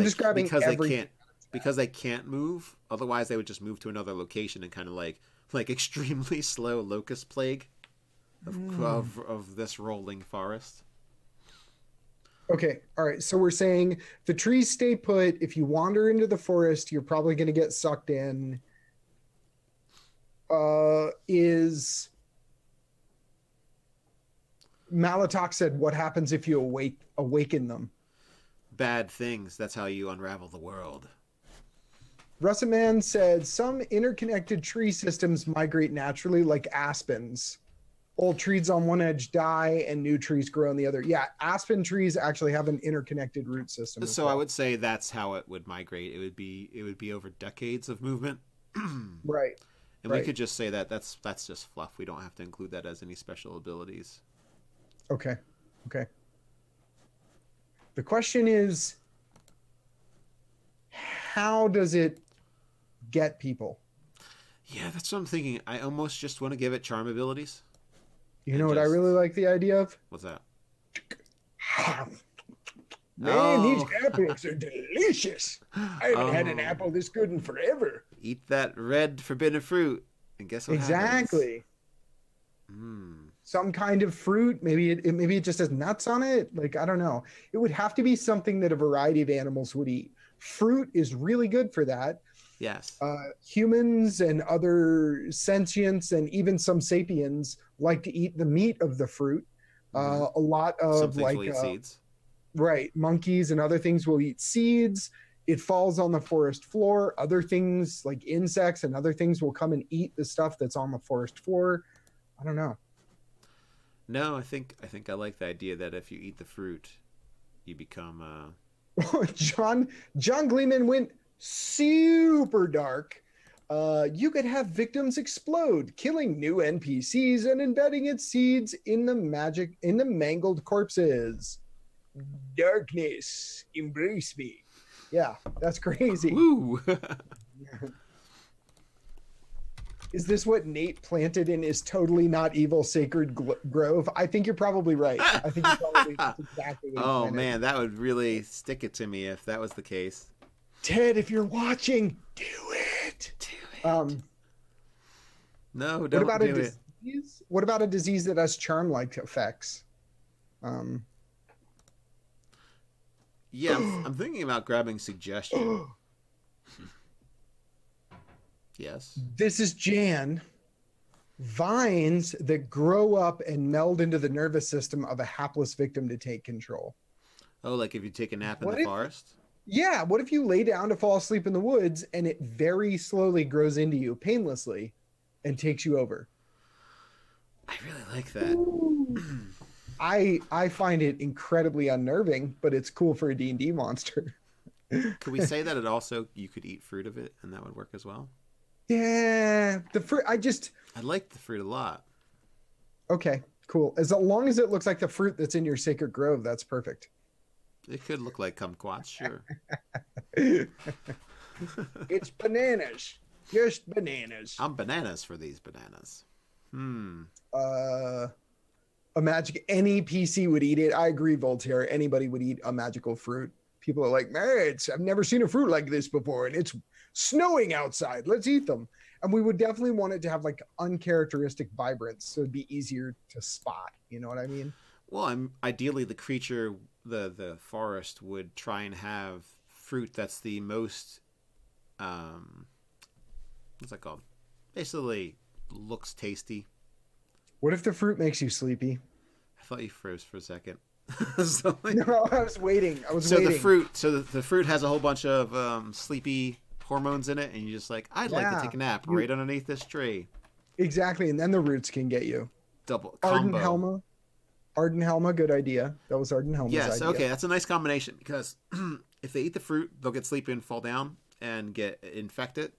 they can't move. Otherwise, they would just move to another location and kind of like extremely slow locust plague of this rolling forest. Okay, all right. So we're saying the trees stay put. If you wander into the forest, you're probably going to get sucked in. Malatok said, "What happens if you awaken them?" Bad things. That's how you unravel the world. Russet Man said, "Some interconnected tree systems migrate naturally, like aspens. Old trees on one edge die, and new trees grow on the other." Yeah, aspen trees actually have an interconnected root system. So well. I would say that's how it would migrate. It would be over decades of movement. Right. And we could just say that that's just fluff. We don't have to include that as any special abilities. Okay. The question is, how does it get people? Yeah, that's what I'm thinking. I almost just want to give it charm abilities. You know what I really like the idea of? What's that? Man, these apples are delicious. I haven't had an apple this good in forever. Eat that red forbidden fruit, and guess what happens? Exactly. Some kind of fruit. Maybe it just has nuts on it. Like, I don't know. It would have to be something that a variety of animals would eat. Fruit is really good for that. Yes. Humans and other sentients and even some sapiens like to eat the meat of the fruit. A lot of seeds. Right. Monkeys and other things will eat seeds. It falls on the forest floor. Other things like insects and other things will come and eat the stuff that's on the forest floor. I don't know. No, I think I like the idea that if you eat the fruit, you become John Gleeman went super dark. You could have victims explode, killing new NPCs and embedding its seeds in the mangled corpses. Darkness, embrace me. Yeah, that's crazy. Woo. Is this what Nate planted in his totally not evil sacred grove? I think you're probably right. I think that's exactly what Oh man, that would really stick it to me if that was the case. Ted, if you're watching, do it. No, don't do it. What about a disease that has charm-like effects? Yeah, I'm thinking about grabbing suggestion. Yes. This is Jan. Vines that grow up and meld into the nervous system of a hapless victim to take control. Oh, like if you take a nap in the forest? Yeah. What if you lay down to fall asleep in the woods and it very slowly grows into you painlessly and takes you over? I really like that. I find it incredibly unnerving, but it's cool for a D&D monster. Could we say that you could eat fruit of it and that would work as well? Yeah, the fruit. I like the fruit a lot. Okay, cool. As long as it looks like the fruit that's in your sacred grove, that's perfect. It could look like kumquats, sure. It's bananas, just bananas. I'm bananas for these bananas. Any PC would eat it. I agree, Voltaire. Anybody would eat a magical fruit. People are like, man, I've never seen a fruit like this before, and it's snowing outside. Let's eat them. And we would definitely want it to have like uncharacteristic vibrance, so it'd be easier to spot. You know what I mean? Well, ideally, the creature, the forest, would try and have fruit that's the most, what's that called? Basically, looks tasty. What if the fruit makes you sleepy? I thought you froze for a second. No, I was waiting. The fruit has a whole bunch of sleepy hormones in it, and you're just like, I'd like to take a nap right underneath this tree. Exactly, and then the roots can get you. Double combo. Arden Helma, good idea. That was Arden Helma's idea. Yes, okay, that's a nice combination, because if they eat the fruit, they'll get sleepy and fall down and get infected.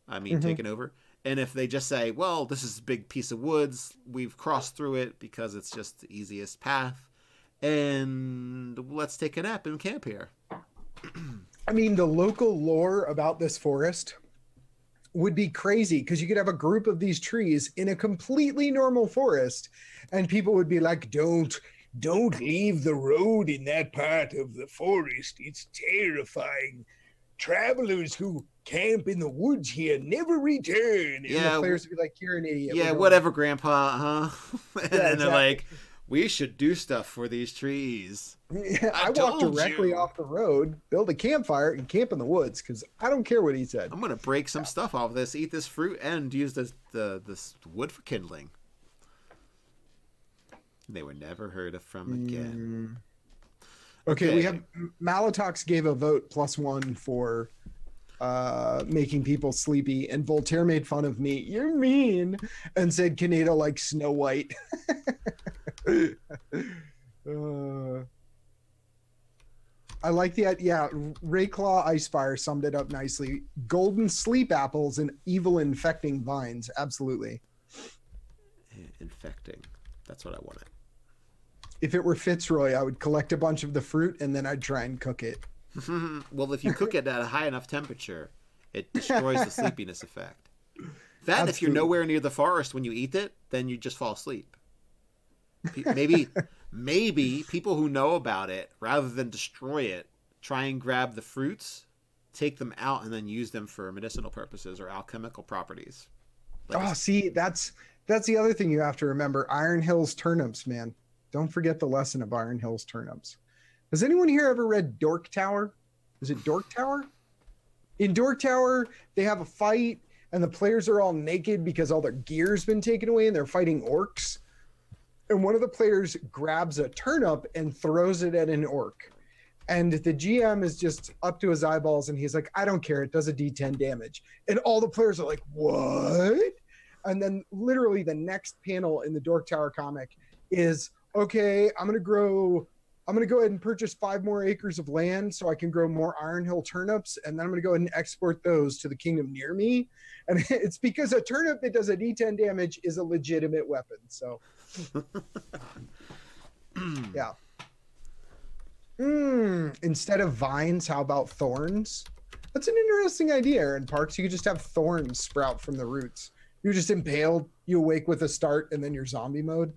Taken over. And if they just say, well, this is a big piece of woods, we've crossed through it because it's just the easiest path, and let's take a nap and camp here. The local lore about this forest would be crazy, because you could have a group of these trees in a completely normal forest, and people would be like, don't leave the road in that part of the forest. It's terrifying. Travelers who camp in the woods here never return. And the players would be like, you're an idiot. Yeah, whatever, Grandpa, huh? And they're like, we should do stuff for these trees. Yeah, I walked directly off the road, build a campfire, and camp in the woods, because I don't care what he said. I'm going to break some stuff off this, eat this fruit, and use this wood for kindling. They were never heard of from again. Okay, we have Malatox gave a vote +1 for making people sleepy, and Voltaire made fun of me. You're mean, and said Kienata like Snow White. I like the Rayclaw Icefire summed it up nicely. Golden sleep apples and evil infecting vines. Absolutely. Infecting. That's what I wanted. If it were Fitzroy, I would collect a bunch of the fruit and then I'd try and cook it. Well, if you cook it at a high enough temperature, it destroys the sleepiness effect. That, if you're nowhere near the forest when you eat it, then you just fall asleep. Maybe people who know about it, rather than destroy it, try and grab the fruits, take them out, and then use them for medicinal purposes or alchemical properties. See, that's the other thing you have to remember. Iron Hills turnips, man. Don't forget the lesson of Iron Hills turnips. Has anyone here ever read Dork Tower? Is it Dork Tower? In Dork Tower, they have a fight, and the players are all naked because all their gear's been taken away, and they're fighting orcs. And one of the players grabs a turnip and throws it at an orc. And the GM is just up to his eyeballs, and he's like, I don't care. It does a D10 damage. And all the players are like, what? And then literally the next panel in the Dork Tower comic is, okay, I'm going to go ahead and purchase 5 more acres of land so I can grow more Iron Hill turnips. And then I'm going to go ahead and export those to the kingdom near me. And it's because a turnip that does a D10 damage is a legitimate weapon. So, yeah. Instead of vines, how about thorns? That's an interesting idea, Aaron Parks. You could just have thorns sprout from the roots. You're just impaled, you awake with a start, and then you're zombie mode.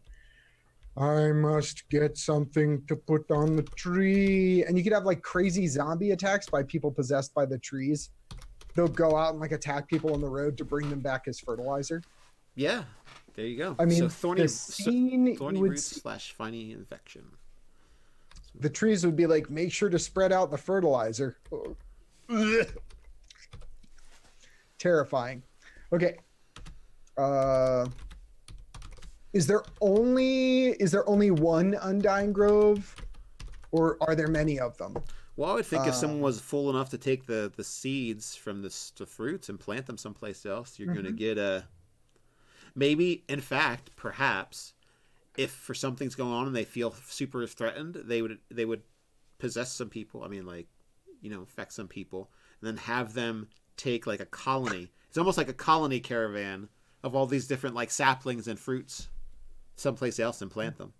I must get something to put on the tree. And you could have like crazy zombie attacks by people possessed by the trees. They'll go out and like attack people on the road to bring them back as fertilizer. Yeah, there you go. I mean, so thorny roots / funny infection. The trees would be like, make sure to spread out the fertilizer. Terrifying. Okay. Is there only one Undying Grove, or are there many of them? Well, I would think if someone was fool enough to take the seeds from the fruits and plant them someplace else, you're going to get a... Maybe, in fact, perhaps, if for something's going on and they feel super threatened, they would possess some people. I mean, like, infect some people, and then have them take like a colony. It's almost like a colony caravan of all these different like saplings and fruits someplace else and plant them.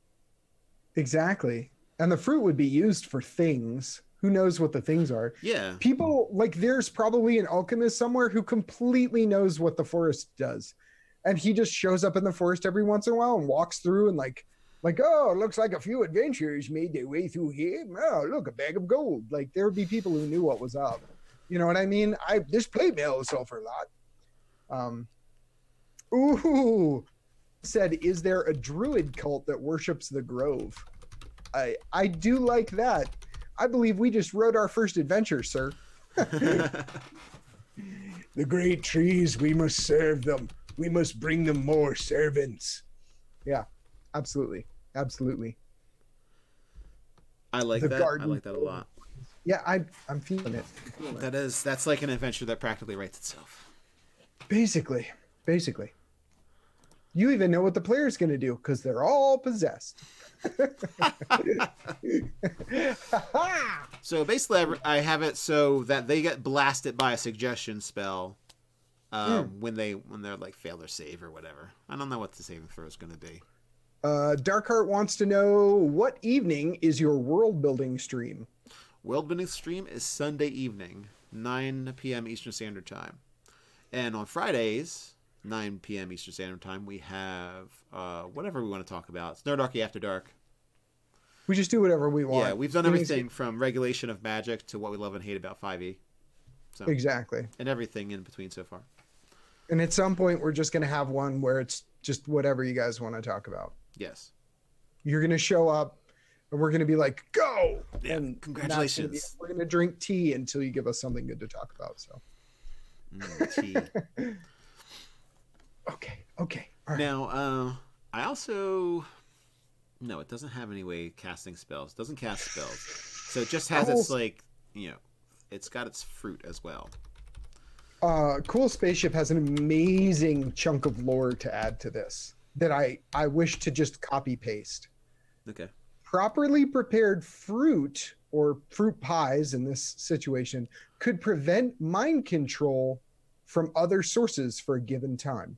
Exactly. And the fruit would be used for things. Who knows what the things are? Yeah. People, like, there's probably an alchemist somewhere who completely knows what the forest does. And he just shows up in the forest every once in a while and walks through and like, oh, it looks like a few adventurers made their way through here. Oh, look, a bag of gold. Like, there would be people who knew what was up. You know what I mean? This plate mail will sell for a lot. Said, is there a druid cult that worships the grove? I do like that. I believe we just wrote our first adventure, sir. The great trees, we must serve them. We must bring them more servants. Yeah, absolutely. Absolutely. I like that. I like that a lot. Yeah, I'm feeling it. That's like an adventure that practically writes itself. Basically. You even know what the player's going to do because they're all possessed. So basically, I have it so that they get blasted by a suggestion spell when they're like fail their save or whatever. I don't know what the saving throw is going to be. Darkheart wants to know, what evening is your world building stream? World building stream is Sunday evening, 9 p.m. Eastern Standard Time, and on Fridays, 9 p.m. Eastern Standard Time, we have whatever we want to talk about. It's Nerdarchy After Dark. We just do whatever we want. Yeah, we've done everything from regulation of magic to what we love and hate about 5e. So, exactly. And everything in between so far. And at some point, we're just going to have one where it's just whatever you guys want to talk about. Yes. You're going to show up, and we're going to be like, go! Yeah, and congratulations. We're going to drink tea until you give us something good to talk about. So. Tea. Okay. All right. Now, I also No, it doesn't have any way casting spells. It doesn't cast spells. So it just has Cool. its, like, you know, it's got its fruit as well. Cool Spaceship has an amazing chunk of lore to add to this that I wish to just copy paste. Okay. Properly prepared fruit, or fruit pies in this situation, could prevent mind control from other sources for a given time.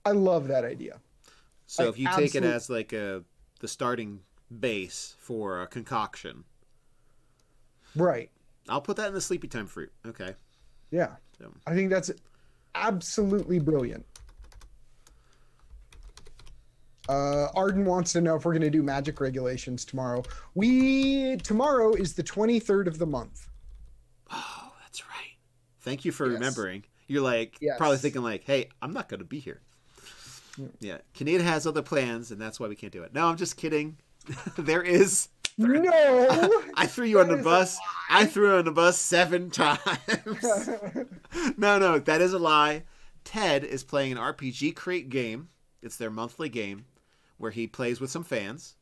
I love that idea. So if you take it as like the starting base for a concoction. Right. I'll put that in the sleepy time fruit. Okay. Yeah. So. I think that's absolutely brilliant. Arden wants to know if we're going to do magic regulations tomorrow. Tomorrow is the 23rd of the month. Oh, that's right. Thank you for remembering. You're like probably thinking like, hey, I'm not going to be here. Yeah. Kienata has other plans, and that's why we can't do it. No, I'm just kidding. There is. No. I threw you on the bus. I threw you on the bus 7 times. No, that is a lie. Ted is playing an RPG Crate game. It's their monthly game where he plays with some fans.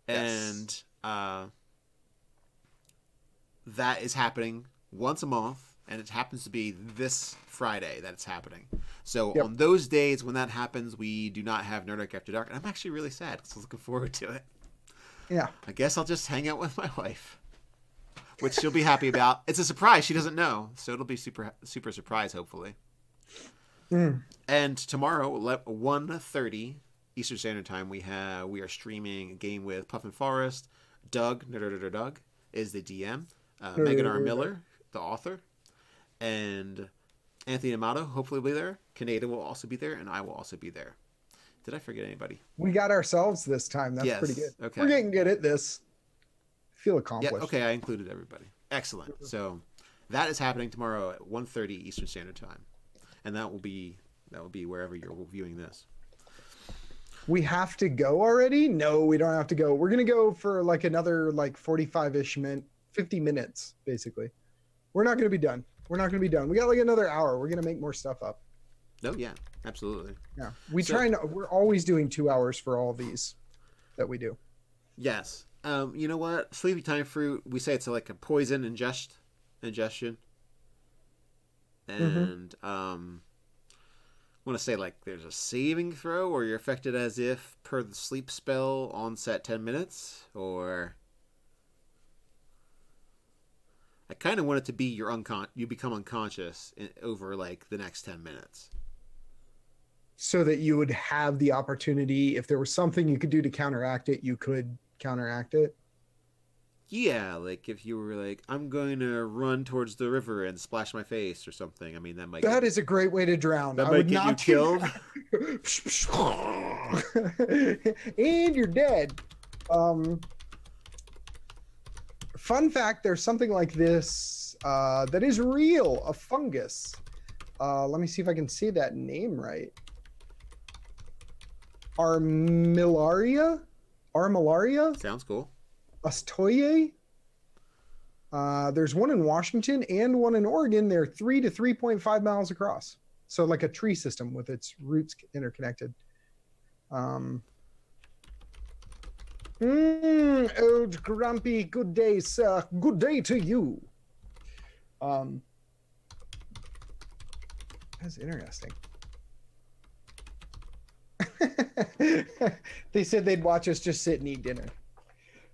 And that is happening once a month. And it happens to be this Friday that it's happening. So on those days when that happens, we do not have Nerdarch After Dark. And I'm actually really sad because I'm looking forward to it. Yeah. I guess I'll just hang out with my wife, which she'll be happy about. It's a surprise. She doesn't know. So it'll be super, super surprise, hopefully. And tomorrow, 1:30 Eastern Standard Time, we are streaming a game with Puffin Forest. Doug, Doug, is the DM. Megan R. Miller, the author. And Anthony Amato hopefully will be there. Kienata will also be there, and I will also be there. Did I forget anybody? We got ourselves this time. That's pretty good. Okay. We're getting good at this. Feel accomplished. Yeah, okay, I included everybody. Excellent. So that is happening tomorrow at 1:30 Eastern Standard Time. And that will be wherever you're viewing this. We have to go already? No, we don't have to go. We're going to go for like another 45-ish 50 minutes, basically. We're not going to be done. We got like another hour. We're going to make more stuff up. Oh, yeah, absolutely. Yeah. We're always doing 2 hours for all these that we do. Yes. You know what? Sleepy time fruit, we say it's like a poison ingestion. And I want to say like there's a saving throw or you're affected as if per the sleep spell onset 10 minutes, or I kind of want it to be you become unconscious over like the next 10 minutes. So that you would have the opportunity, if there was something you could do to counteract it, you could counteract it. Yeah, like if you were like, I'm going to run towards the river and splash my face or something. I mean, that is a great way to drown. That might get you killed. And you're dead. Fun fact, there's something like this that is real, a fungus. Let me see if I can say that name right. Armillaria? Sounds cool. Astoye. There's one in Washington and one in Oregon. They're 3 to 3.5 miles across. So like a tree system with its roots interconnected. Old Grumpy, good day, sir. Good day to you. That's interesting. They said they'd watch us just sit and eat dinner.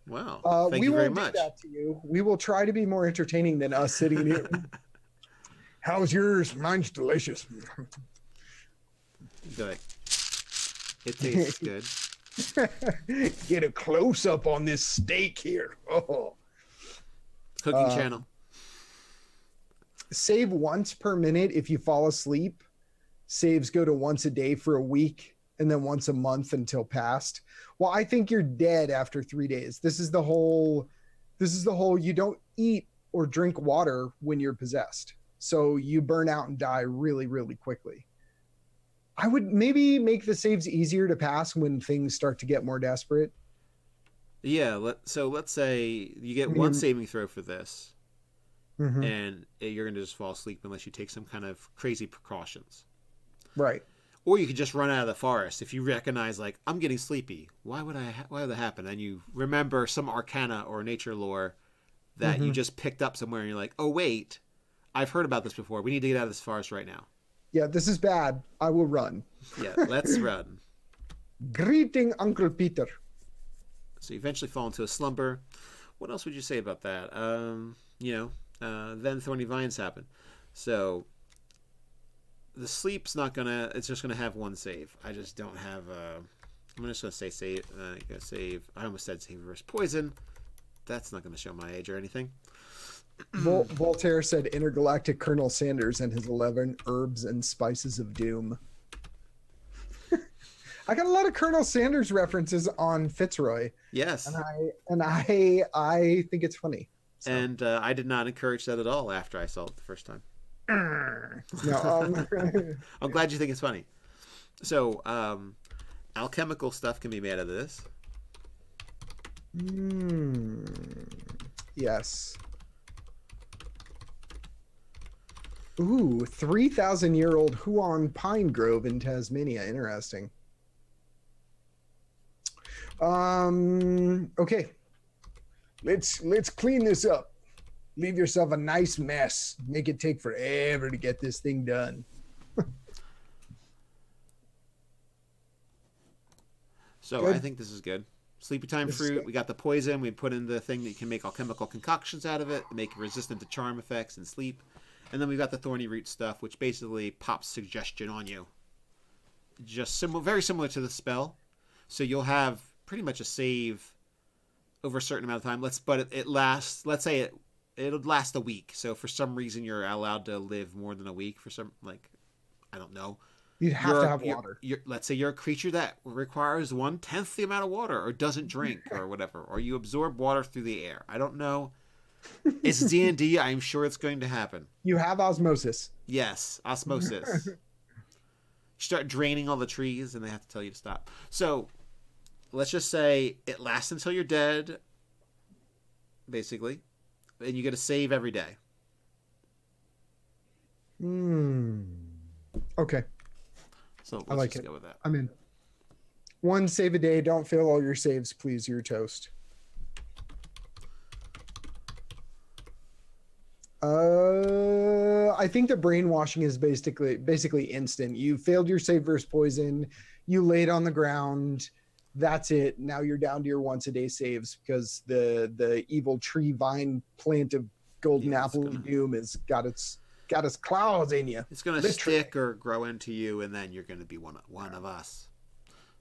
Wow. Thank you very much. We won't do that to you. We will try to be more entertaining than us sitting here. How's yours? Mine's delicious. Good. It tastes good. Get a close up on this steak here. Oh. Cooking channel. Save once per minute if you fall asleep. Saves go to once a day for a week and then once a month until past. Well, I think you're dead after 3 days. This is the whole you don't eat or drink water when you're possessed. So you burn out and die really, really quickly. I would maybe make the saves easier to pass when things start to get more desperate. Yeah, let's say you get one saving throw for this, and you're going to just fall asleep unless you take some kind of crazy precautions. Right. Or you could just run out of the forest if you recognize, like, I'm getting sleepy. Why would that happen? And you remember some arcana or nature lore that you just picked up somewhere, and you're like, oh wait, I've heard about this before. We need to get out of this forest right now. Yeah, this is bad. I will run. Yeah, let's run. Greeting, Uncle Peter. So you eventually fall into a slumber. What else would you say about that? Then thorny vines happen. So the sleep's not gonna. It's just gonna have one save. I just don't have. I'm just gonna say save. Save. I almost said save versus poison. That's not gonna show my age or anything. Voltaire said intergalactic Colonel Sanders and his 11 herbs and spices of doom. I got a lot of Colonel Sanders references on Fitzroy. Yes, and I think it's funny. So. And I did not encourage that at all after I saw it the first time. No, I'm glad you think it's funny. So, alchemical stuff can be made out of this. Yes. Ooh, 3,000-year-old Huon pine grove in Tasmania. Interesting. Okay. Let's clean this up. Leave yourself a nice mess. Make it take forever to get this thing done. So good. I think this is good. Sleepy time fruit. We got the poison. We put in the thing that you can make alchemical concoctions out of it, make it resistant to charm effects and sleep. And then we've got the thorny root stuff, which basically pops suggestion on you. Just very similar to the spell. So you'll have pretty much a save over a certain amount of time. But it lasts. Let's say it'll last a week. So for some reason you're allowed to live more than a week. For some, like, I don't know. You'd have to have water. Let's say you're a creature that requires 1/10 the amount of water, or doesn't drink, or whatever, or you absorb water through the air. I don't know. It's D&D. I'm sure it's going to happen. You have osmosis. Yes, osmosis. You start draining all the trees, and they have to tell you to stop. So let's just say it lasts until you're dead, basically, and you get a save every day. Okay. So let's I like just it. go with that. I'm in. One save a day. Don't fail all your saves, please. You're toast. I think the brainwashing is basically instant. You failed your save versus poison. You laid on the ground. That's it. Now you're down to your once a day saves because the evil tree vine plant of golden apple doom has got its claws in you. It's gonna stick or grow into you, and then you're gonna be one of us.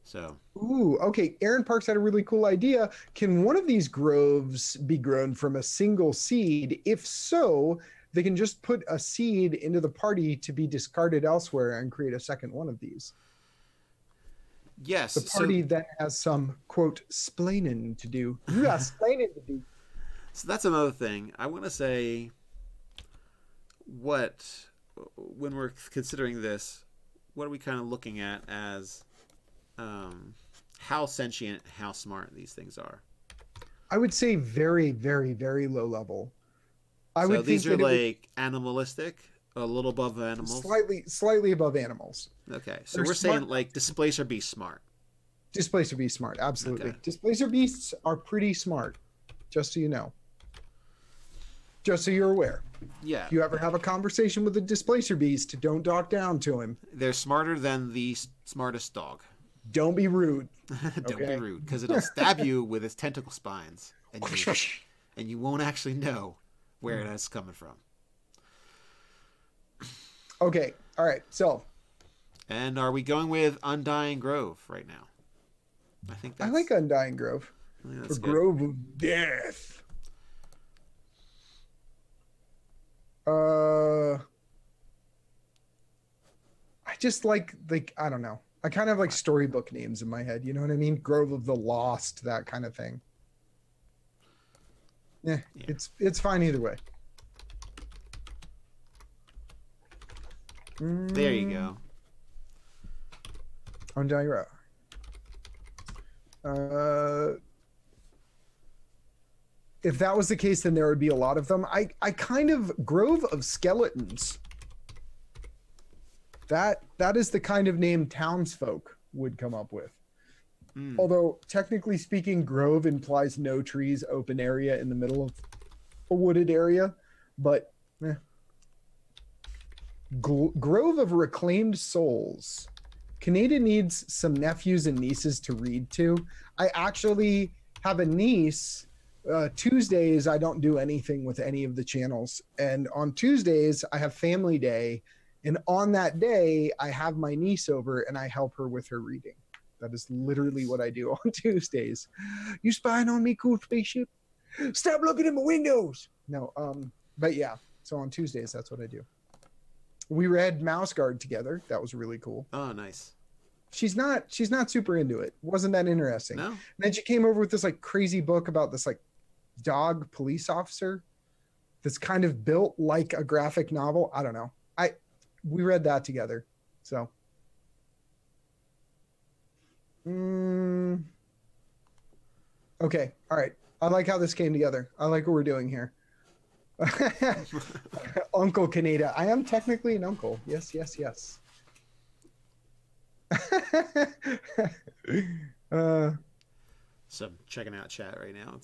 So. Ooh, okay. Aaron Parks had a really cool idea. Can one of these groves be grown from a single seed? If so, they can just put a seed into the party to be discarded elsewhere and create a second one of these. Yes. The party then has some, quote, splaining to do. Yeah, splaining to do. So that's another thing. I want to say when we're considering this, what are we kind of looking at as how sentient, how smart these things are? I would say very, very, very low level. So these are like animalistic, a little above animals? Slightly above animals. Okay, so we're saying like Displacer Beast smart. Displacer Beast smart, absolutely. Okay. Displacer Beasts are pretty smart, just so you know. Just so you're aware. Yeah. If you ever have a conversation with a Displacer Beast, don't talk down to him. They're smarter than the smartest dog. Don't be rude. Don't be rude, because it'll stab you with its tentacle spines, and you won't actually know where that's coming from. Okay, all right, so. And are we going with Undying Grove right now? I like Undying Grove. The Grove of Death. I just like I don't know. I kind of like storybook names in my head. You know what I mean? Grove of the Lost, that kind of thing. Yeah. It's fine either way. There you go. Undying Grove. If that was the case, then there would be a lot of them. I kind of Grove of Skeletons. That is the kind of name townsfolk would come up with. Although technically speaking, grove implies no trees, open area in the middle of a wooded area, but Grove of Reclaimed Souls. Kienata needs some nephews and nieces to read to. I actually have a niece. Tuesdays, I don't do anything with any of the channels. And on Tuesdays, I have family day. And on that day, I have my niece over and I help her with her reading. That is literally what I do on Tuesdays. You spying on me, cool spaceship? Stop looking in my windows. No, but yeah. So on Tuesdays, that's what I do. We read Mouse Guard together. That was really cool. Oh, nice. She's not super into it. Wasn't that interesting? No. And then she came over with this like crazy book about this like dog police officer that's kind of built like a graphic novel. I don't know. We read that together. So okay. All right. I like how this came together. I like what we're doing here. Uncle Kienata. I am technically an uncle. Yes, yes, yes. So I'm checking out chat right now.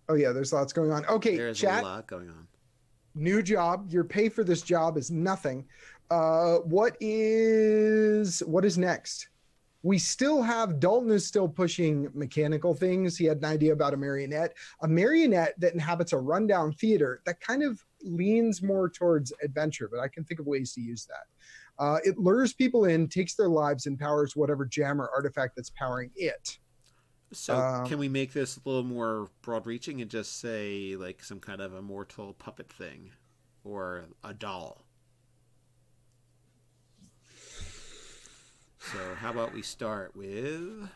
Oh yeah, there's lots going on. Okay, there's chat. A lot going on. New job. Your pay for this job is nothing. What is next? We still have Dalton is still pushing mechanical things. He had an idea about a marionette that inhabits a rundown theater that kind of leans more towards adventure, but I can think of ways to use that. It lures people in, takes their lives, and powers whatever gem or artifact that's powering it. So can we make this a little more broad-reaching and just say like some kind of immortal puppet thing or a doll? So how about we start with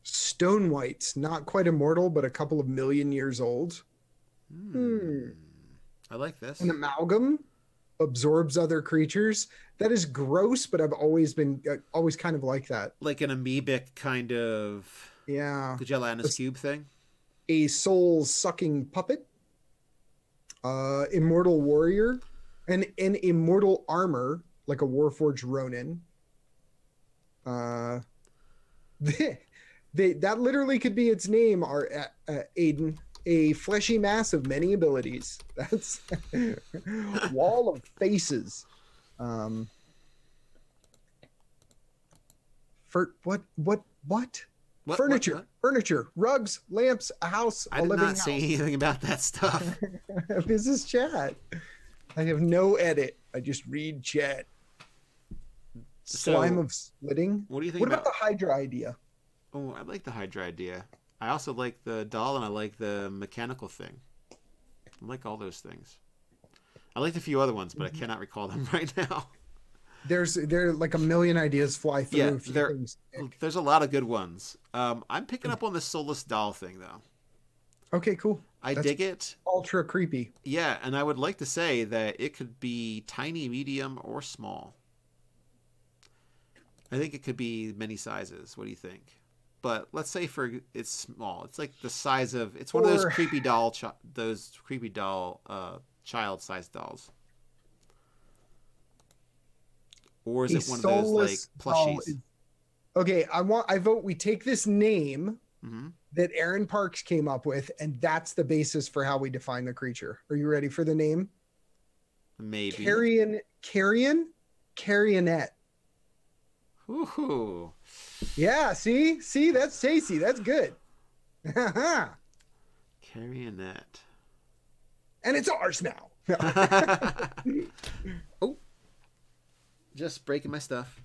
Stone Whites, not quite immortal, but a couple of million years old. I like this. An amalgam absorbs other creatures. That is gross, but I've always kind of like that. Like an amoebic kind of the gelatinous cube thing. A soul-sucking puppet. Immortal warrior. An immortal armor, like a Warforged Ronin. That literally could be its name, Aiden. A fleshy mass of many abilities. That's wall of faces. What? Furniture, rugs, lamps, a house, a living house. I did not say anything about that stuff. This is chat. I have no edit. I just read chat. Slime of splitting. What do you think? What about the Hydra idea? Oh, I like the Hydra idea. I also like the doll and I like the mechanical thing. I like all those things. I liked a few other ones, but I cannot recall them right now. There like a million ideas fly through. Yeah, there's a lot of good ones. I'm picking up on the soulless doll thing though. Okay, cool. That's dig it. Ultra creepy. Yeah, and I would like to say that it could be tiny, medium, or small. I think it could be many sizes. What do you think? But let's say it's small. It's like the size of one of those creepy doll child-sized dolls. Or is it one of those like plushies? Okay, I vote we take this name that Aaron Parks came up with, and that's the basis for how we define the creature. Are you ready for the name? Maybe. Carrionette. Ooh. Yeah, see, that's Stacy. That's good. Carrionette. And it's ours now. Oh. Just breaking my stuff.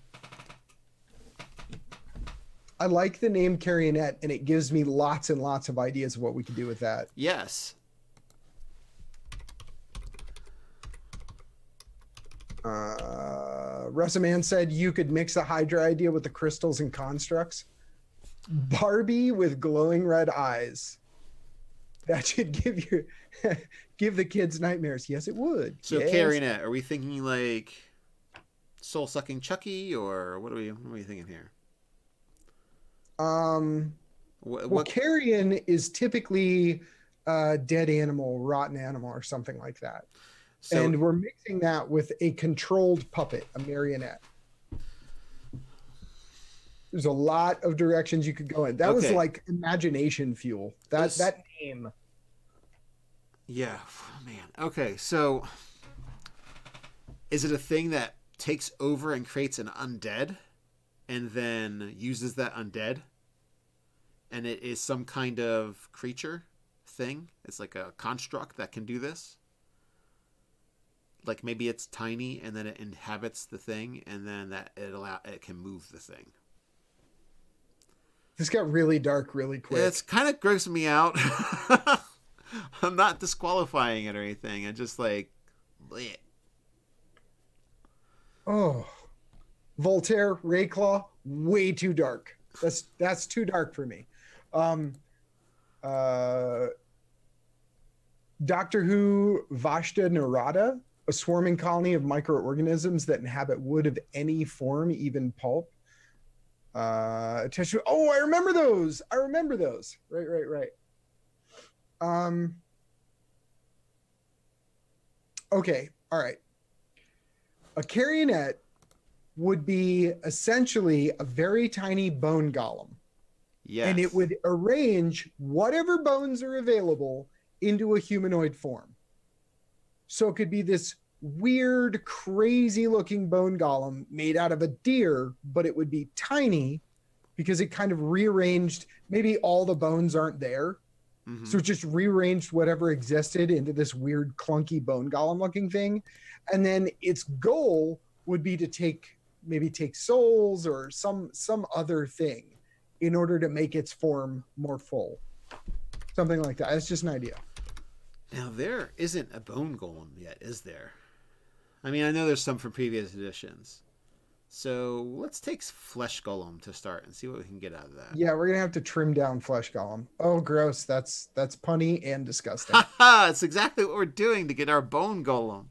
I like the name Carrionette, and it gives me lots and lots of ideas of what we can do with that. Yes. Russaman said you could mix the Hydra idea with the crystals and constructs. Barbie with glowing red eyes. That should give the kids nightmares. Yes, it would. So yes. Carrionette, are we thinking like soul-sucking Chucky, or what are we thinking here? Well, carrion is typically a dead animal, rotten animal, or something like that. So, and we're mixing that with a controlled puppet, a marionette. There's a lot of directions you could go in. That was okay. like imagination fuel. That name. Yeah, man. Okay, so is it a thing that takes over and creates an undead and then uses that undead? And it is some kind of creature thing? It's like a construct that can do this? Like maybe it's tiny and then it inhabits the thing and then it can move the thing. This got really dark really quick. It's kind of grossing me out. I'm not disqualifying it or anything. I just like bleh. Oh, Voltaire, Rayclaw, way too dark. That's too dark for me. Doctor Who, Vashta Nerada, a swarming colony of microorganisms that inhabit wood of any form, even pulp. Attention. Oh, I remember those. Right. Okay. All right. A carrionette would be essentially a very tiny bone golem. Yes. And it would arrange whatever bones are available into a humanoid form. So it could be this weird, crazy looking bone golem made out of a deer, but it would be tiny because it kind of rearranged. Maybe all the bones aren't there. Mm-hmm. So it just rearranged whatever existed into this weird, clunky bone golem looking thing. And then its goal would be to take souls or some other thing in order to make its form more full. Something like that. It's just an idea. Now, there isn't a bone golem yet, is there? I mean, I know there's some from previous editions. So let's take flesh golem to start and see what we can get out of that. Yeah, we're going to have to trim down flesh golem. Oh, gross. That's punny and disgusting. That's exactly what we're doing to get our bone golem.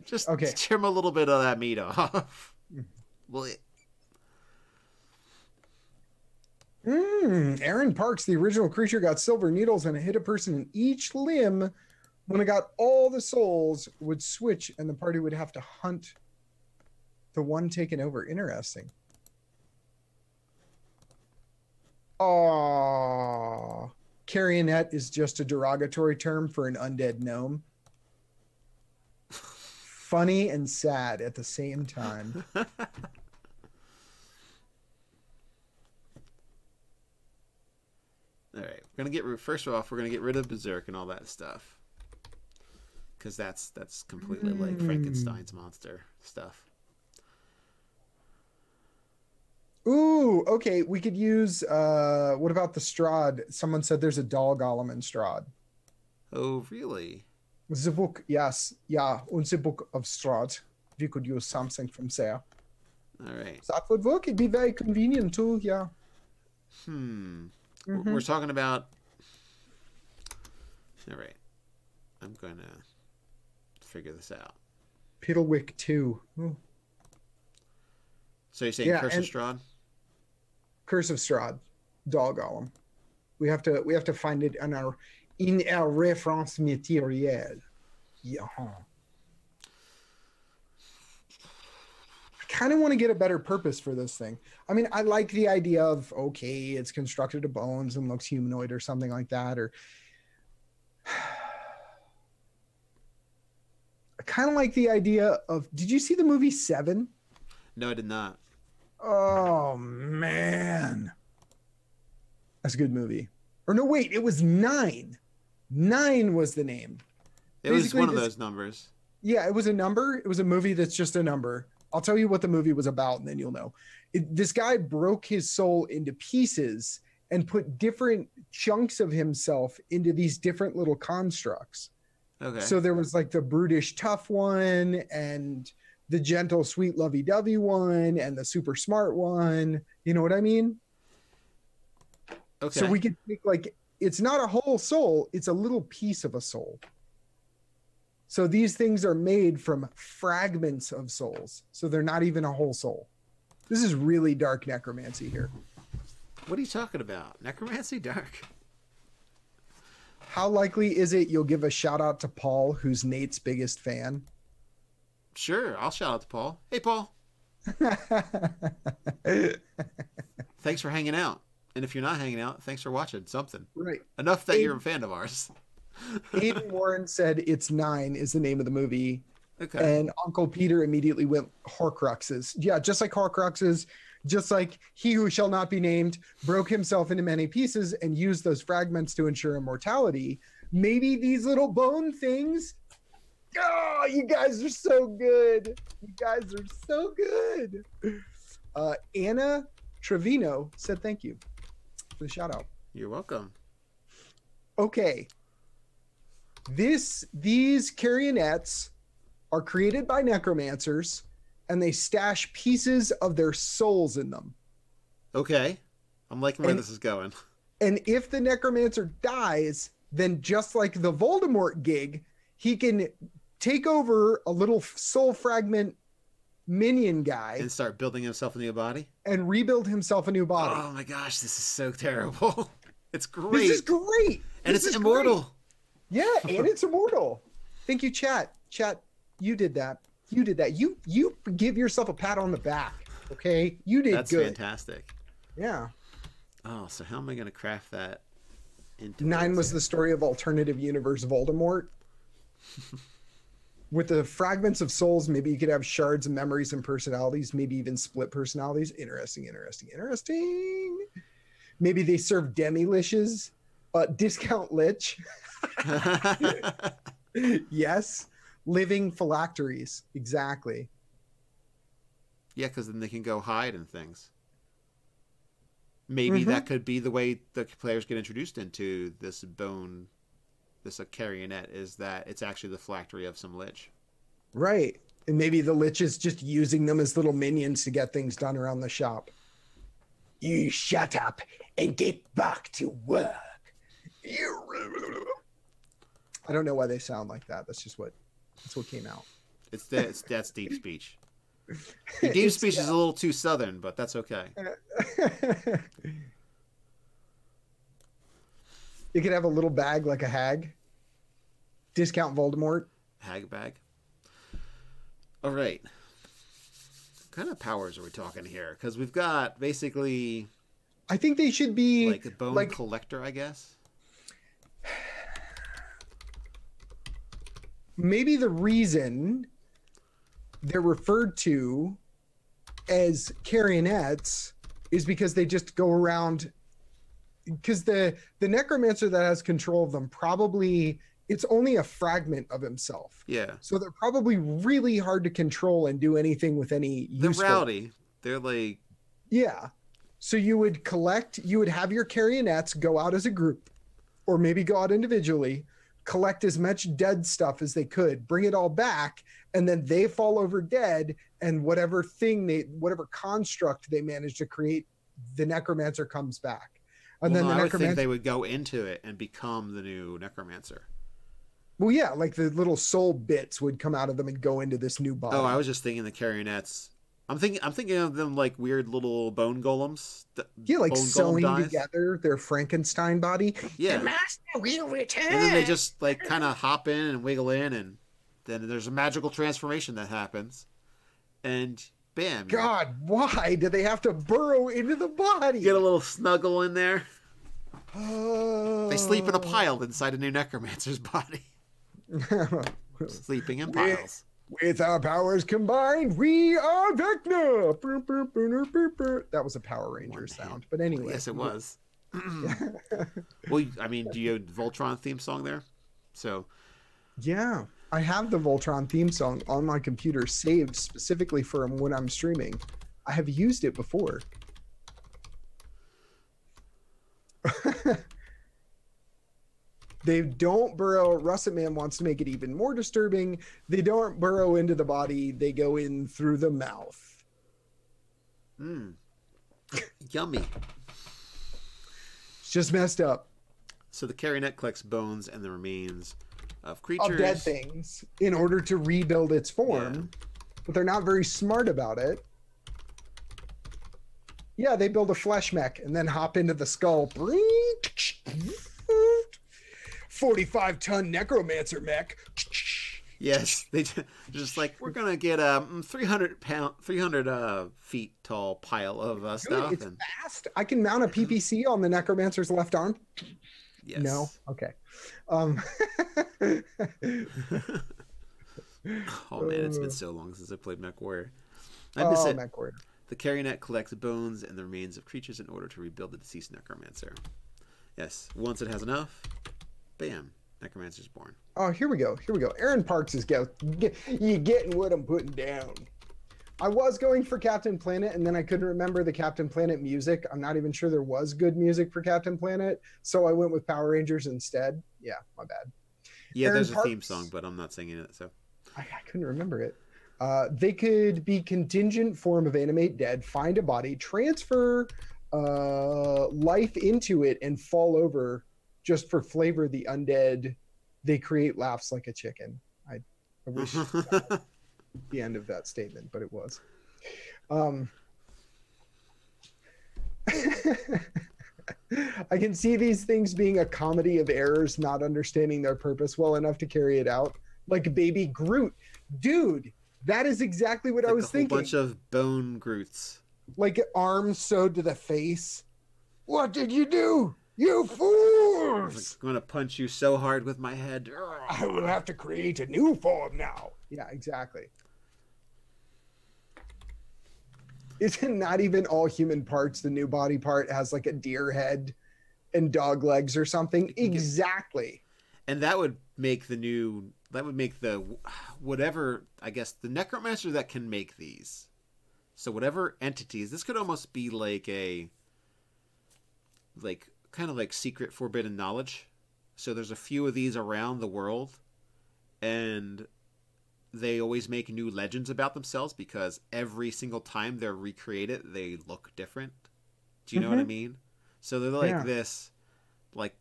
Just trim a little bit of that meat off. Aaron Parks, the original creature, got silver needles and it hit a person in each limb. When it got all the souls, would switch and the party would have to hunt the one taken over. Interesting. Oh, carrionette is just a derogatory term for an undead gnome. Funny and sad at the same time. All right, we're gonna get rid of Berserk and all that stuff, because that's completely like Frankenstein's monster stuff. Ooh, okay. We could use. What about the Strahd? Someone said there's a doll golem in Strahd. Oh, really? The book, yes, yeah, and the book of Strahd. We could use something from there. All right. That would work. It'd be very convenient too. Yeah. We're talking about. All right. I'm going to figure this out. Piddlewick 2. Ooh. So you're saying Curse of Strahd? Curse of Strahd, doll golem. We have to find it in our reference material. Yeah. I kind of want to get a better purpose for this thing. I mean, I like the idea of, okay, it's constructed of bones and looks humanoid or something like that. Or I kind of like the idea of, did you see the movie Seven? No, I did not. Oh, man. That's a good movie. Or no, wait, it was 9. 9 was the name. It was one of those numbers. Yeah, it was a number. It was a movie that's just a number. I'll tell you what the movie was about, and then you'll know. This guy broke his soul into pieces and put different chunks of himself into these different little constructs. Okay. So there was like the brutish, tough one, and the gentle, sweet, lovey-dovey one, and the super smart one. You know what I mean? Okay. So we could think like, it's not a whole soul, it's a little piece of a soul. So these things are made from fragments of souls. So they're not even a whole soul. This is really dark necromancy here. What are you talking about? Necromancy dark? how likely is it you'll give a shout out to Paul, who's Nate's biggest fan? Sure, I'll shout out to Paul. Hey, Paul. Thanks for hanging out. And if you're not hanging out, thanks for watching something. Right. Enough that you're a fan of ours. Aiden Warren said It's 9 is the name of the movie. Okay. And Uncle Peter immediately went Horcruxes. Yeah, just like Horcruxes, just like he who shall not be named broke himself into many pieces and used those fragments to ensure immortality. Maybe these little bone things. Oh, you guys are so good. You guys are so good. Anna Trevino said thank you for the shout out. You're welcome. Okay. These carrionettes are created by necromancers, and they stash pieces of their souls in them. Okay. I'm liking where this is going. And if the necromancer dies, then just like the Voldemort gig, he can take over a little soul fragment minion guy And start building himself a new body? and rebuild himself a new body. Oh my gosh, this is so terrible. It's great. This is great. And This it's is immortal. great. Yeah, and it's immortal. Thank you, chat. Chat, you did that. You did that. You give yourself a pat on the back. Okay, you did That's good. fantastic. Yeah. Oh, so how am I going to craft that into 9 was bits? the story of alternative universe Voldemort. With the fragments of souls, maybe you could have shards of memories and personalities, maybe even split personalities. Interesting. Maybe they serve demi-liches. Discount lich. Yes. Living phylacteries. Exactly. Yeah, because then they can go hide and things. Maybe that could be the way the players get introduced into this bone, this carrionette, is that it's actually the phylactery of some lich. Right. And maybe the lich is just using them as little minions to get things done around the shop. You shut up and get back to work. I don't know why they sound like that. That's what came out. That's deep speech. The deep speech is a little too southern, but that's okay. You could have a little bag like a hag. Discount Voldemort. Hag bag. All right. What kind of powers are we talking here? Because we've got basically I think they should be like a bone collector, I guess. Maybe the reason they're referred to as carrionettes is because they just go around, because the necromancer that has control of them, probably it's only a fragment of himself. Yeah. So they're probably really hard to control and do anything with any They're useful. rowdy. They're like, Yeah. So you would have your carrionettes go out as a group, or maybe go out individually, collect as much dead stuff as they could, bring it all back, and then they fall over dead, and whatever construct they manage to create, the necromancer comes back. And then the I would think necromancer, they would go into it and become the new necromancer. well, yeah, like the little soul bits would come out of them and go into this new body. Oh, I was just thinking the carrionettes. I'm thinking of them like weird little bone golems. Yeah, like bone golem sewing dies. together their Frankenstein body. Yeah. The master will return. And then they just like kind of hop in and wiggle in, and then there's a magical transformation that happens, and bam! God, why do they have to burrow into the body? Get a little snuggle in there. They sleep in a pile inside a new necromancer's body. Sleeping in piles. With our powers combined, we are Vecna. That was a Power Rangers sound, but anyway. Yes, it was. Well, I mean, do you have Voltron theme song there? So, Yeah, I have the Voltron theme song on my computer saved specifically for when I'm streaming. I have used it before. They don't burrow. Russet Man wants to make it even more disturbing. They don't burrow into the body. They go in through the mouth. Yummy. It's just messed up. So the carrionette collects bones and the remains of creatures. Of dead things in order to rebuild its form. But they're not very smart about it. Yeah, they build a flesh mech and then hop into the skull. 45-ton necromancer mech. Yes, they just like, we're gonna get a 300 feet tall pile of stuff. It's fast. I can mount a PPC on the necromancer's left arm. Yes. No. Okay. Oh man, it's been so long since I played MechWarrior. I miss it. MechWarrior. The carrionette collects bones and the remains of creatures in order to rebuild the deceased necromancer. Yes, once it has enough, bam, necromancer's born. Oh, here we go. Aaron Parks is you getting what I'm putting down. I was going for Captain Planet, and then I couldn't remember the Captain Planet music. I'm not even sure there was good music for Captain Planet, so I went with Power Rangers instead. Yeah, my bad. Yeah, Aaron there's Parks, a theme song, but I'm not singing it, so I couldn't remember it. They could be contingent form of animate dead, find a body, transfer life into it, and fall over just for flavor the undead. They create laughs like a chicken. I wish the end of that statement, but it was. I can see these things being a comedy of errors, not understanding their purpose well enough to carry it out. Like Baby Groot. Dude, that is exactly what I was thinking. A bunch of bone Groots. Like arms sewed to the face. What did you do? You fools! I'm going to punch you so hard with my head. I will have to create a new form now. Yeah, exactly. Isn't not even all human parts, the new body part has like a deer head and dog legs or something? Exactly. And that would make the whatever, I guess, the necromancer that can make these. So whatever entities, this could almost be like kind of like secret forbidden knowledge. So there's a few of these around the world, and they always make new legends about themselves because every single time they're recreated, they look different. Do you know what I mean? So they're like this, like,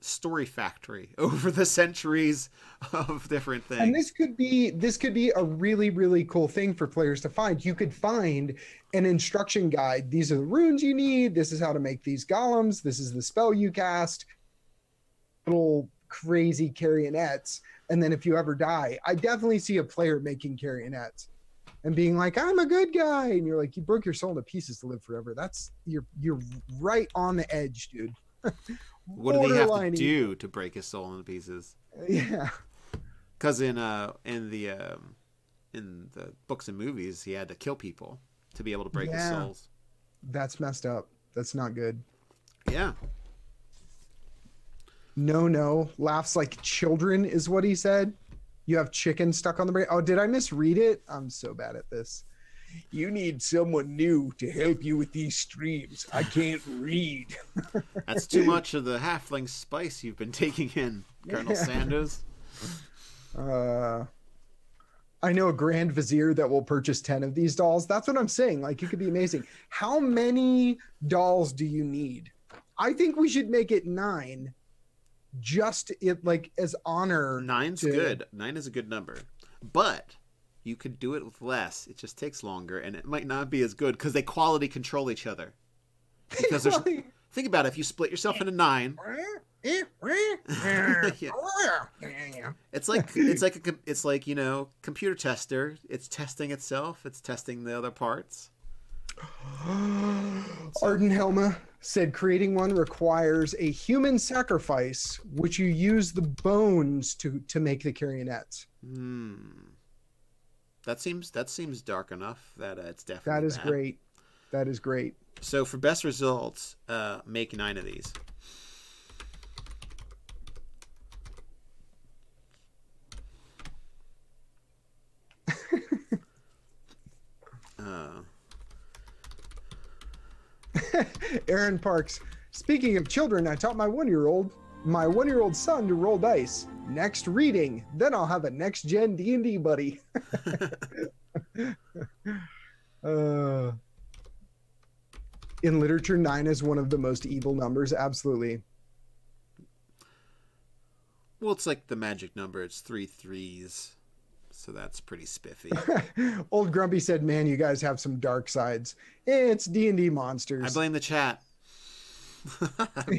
story factory over the centuries of different things. And this could be a really, really cool thing for players to find. You could find an instruction guide. These are the runes you need. This is how to make these golems. This is the spell you cast. Little crazy carrionettes. And then if you ever die, I definitely see a player making carrionettes and being like, I'm a good guy. And you're like, you broke your soul into pieces to live forever. You're right on the edge, dude. What do they have to do to break his soul into pieces? Yeah. Because in the books and movies, he had to kill people to be able to break his souls. That's messed up. That's not good. Yeah. No. Laughs like children is what he said. You have chicken stuck on the brain. Oh, did I misread it? I'm so bad at this. You need someone new to help you with these streams. I can't read. That's too much of the halfling spice you've been taking in, Colonel Sanders. I know a Grand Vizier that will purchase 10 of these dolls. That's what I'm saying. Like, it could be amazing. How many dolls do you need? I think we should make it 9. Just as honor. 9's good. 9 is a good number. But you could do it with less. It just takes longer, and it might not be as good because they quality control each other. Because think about it. If you split yourself into 9, it's like computer tester. It's testing itself. It's testing the other parts. Arden Helma said creating one requires a human sacrifice, which you use the bones to make the carrionettes. That seems dark enough that it's definitely that is bad. Great. That is great. So for best results, make 9 of these. Aaron Parks. Speaking of children, I taught my one-year-old son to roll dice. Next reading, then I'll have a next-gen D&D buddy. In literature, 9 is one of the most evil numbers. Absolutely. Well, it's like the magic number. It's 3 3s. So that's pretty spiffy. Old Grumpy said, man, you guys have some dark sides. It's D&D monsters. I blame the chat.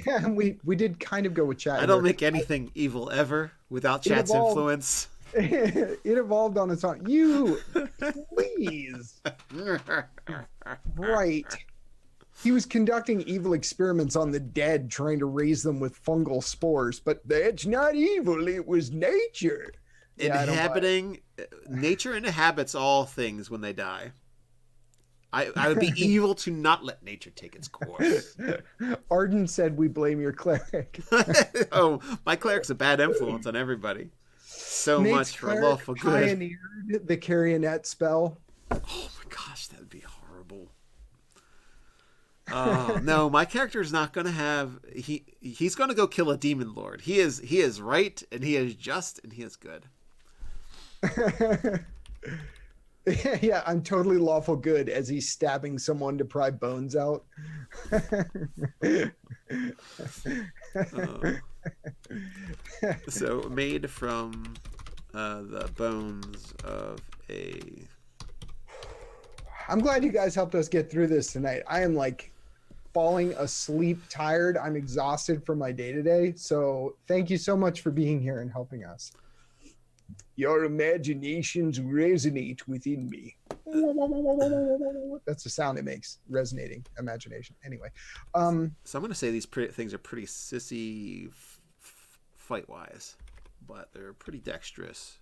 Yeah, and we did kind of go with chat I don't here. make anything evil ever without It chat's evolved. influence. It evolved on its own. You, please. Right. He was conducting evil experiments on the dead, trying to raise them with fungal spores, but that's not evil. It was nature. Yeah, Inhabiting nature inhabits all things when they die. I would be evil to not let nature take its course. Arden said we blame your cleric. Oh, my cleric's a bad influence on everybody. So Nate's much for cleric lawful good. pioneered the carrionette spell. Oh my gosh, that would be horrible. Oh no, my character is not going to have. He's going to go kill a demon lord. He is right, and he is just, and he is good. Yeah, I'm totally lawful good as he's stabbing someone to pry bones out. So made from the bones of a. I'm glad you guys helped us get through this tonight. I am like falling asleep, tired. I'm exhausted from my day today. So thank you so much for being here and helping us. Your imaginations resonate within me. That's the sound it makes, resonating imagination. Anyway, So I'm going to say these things are pretty sissy fight-wise, but they're pretty dexterous.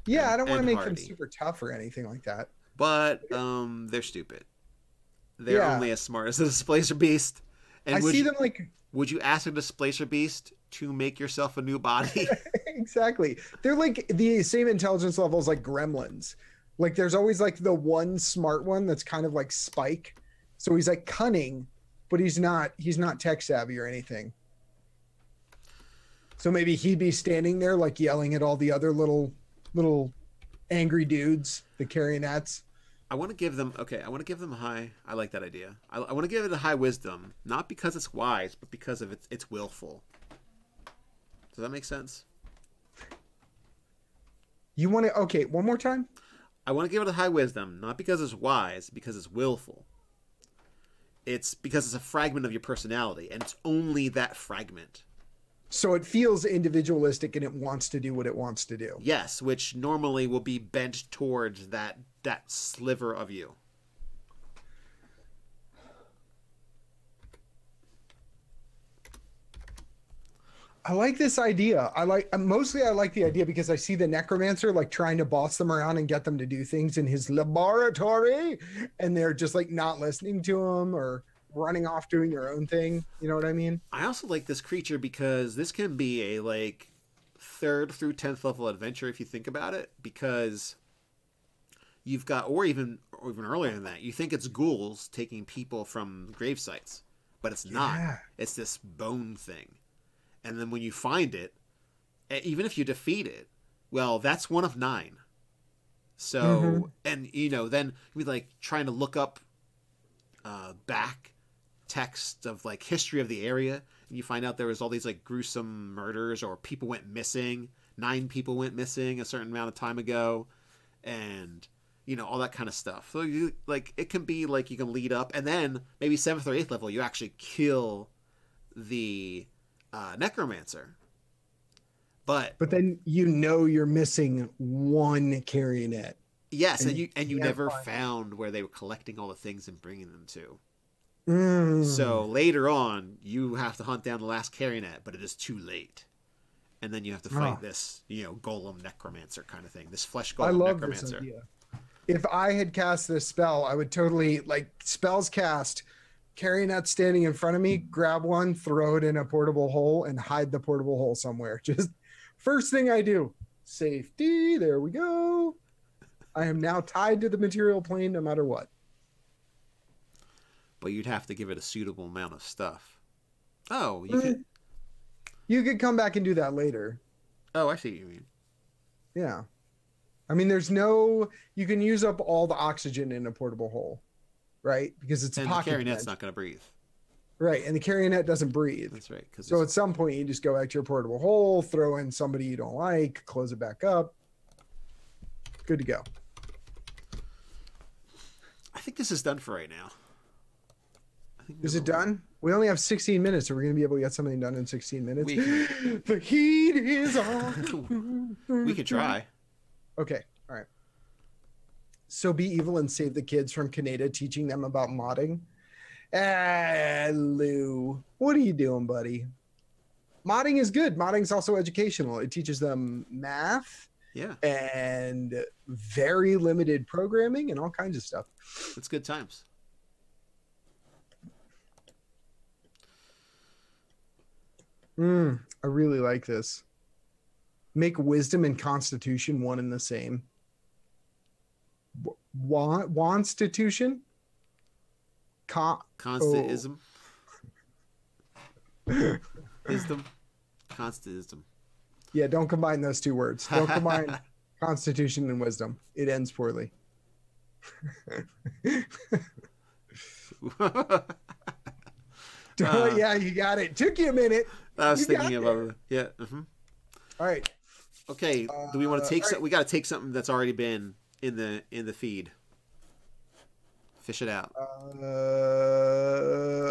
Yeah, I don't want to make hardy. them super tough or anything like that. But they're stupid. They're only as smart as a displacer beast. And I see them like... Would you ask a displacer beast to make yourself a new body? Exactly. They're like the same intelligence levels like gremlins. Like there's always like the one smart one that's kind of like Spike. So he's like cunning, but he's not tech savvy or anything. So maybe he'd be standing there like yelling at all the other little angry dudes, the carrionettes. I want to give them a high. I like that idea. I want to give it a high wisdom, not because it's wise, but because of it's willful. Does that make sense? You want to, okay, one more time? I want to give it a high wisdom, not because it's wise, because it's willful. It's because it's a fragment of your personality, and it's only that fragment. So it feels individualistic and it wants to do what it wants to do. Yes, which normally will be bent towards that sliver of you. I like this idea. I like the idea because I see the necromancer like trying to boss them around and get them to do things in his laboratory, and they're just like not listening to him or running off doing their own thing. You know what I mean? I also like this creature because this can be a like 3rd through 10th level adventure if you think about it, because you've got, or even earlier than that, you think it's ghouls taking people from grave sites, but it's not. Yeah. It's this bone thing. And then when you find it, even if you defeat it, well, that's one of 9. So, and then we like trying to look up back text of like history of the area, and you find out there was all these like gruesome murders or people went missing. 9 people went missing a certain amount of time ago, and all that kind of stuff. So you like, it can be like you can lead up, and then maybe 7th or 8th level you actually kill the necromancer, but then you're missing one carrionette. Yes, and you never found where they were collecting all the things and bringing them to. So later on, you have to hunt down the last carrionette, but it is too late, and then you have to fight this golem necromancer kind of thing. This flesh golem necromancer. This idea. If I had cast this spell, I would totally like spells cast. Carrionette standing in front of me, grab one, throw it in a portable hole, and hide the portable hole somewhere. Just first thing I do, safety. There we go. I am now tied to the material plane no matter what. But you'd have to give it a suitable amount of stuff. Oh, you could come back and do that later. Oh, I see what you mean. Yeah. I mean, you can use up all the oxygen in a portable hole, right? Because it's a pocket. And the carrionette's not going to breathe. Right, and the carrionette doesn't breathe. That's right. So at some point, you just go back to your portable hole, throw in somebody you don't like, close it back up. Good to go. I think this is done for right now. Is it done? We only have 16 minutes. Are we going to be able to get something done in 16 minutes? The heat is on. We could try. Okay. All right. So be evil and save the kids from Kienata, teaching them about modding. Lou, what are you doing, buddy? Modding is good. Modding is also educational. It teaches them math. Yeah. And very limited programming and all kinds of stuff. It's good times. I really like this. Make wisdom and constitution one and the same. Constitution? Constantism. Wisdom. Constantism. Yeah, don't combine those two words. Don't combine constitution and wisdom. It ends poorly. Yeah, you got it. Took you a minute. I was thinking about it. Yeah. All right. Okay. Do we want to take we got to take something that's already been in the feed. Fish it out.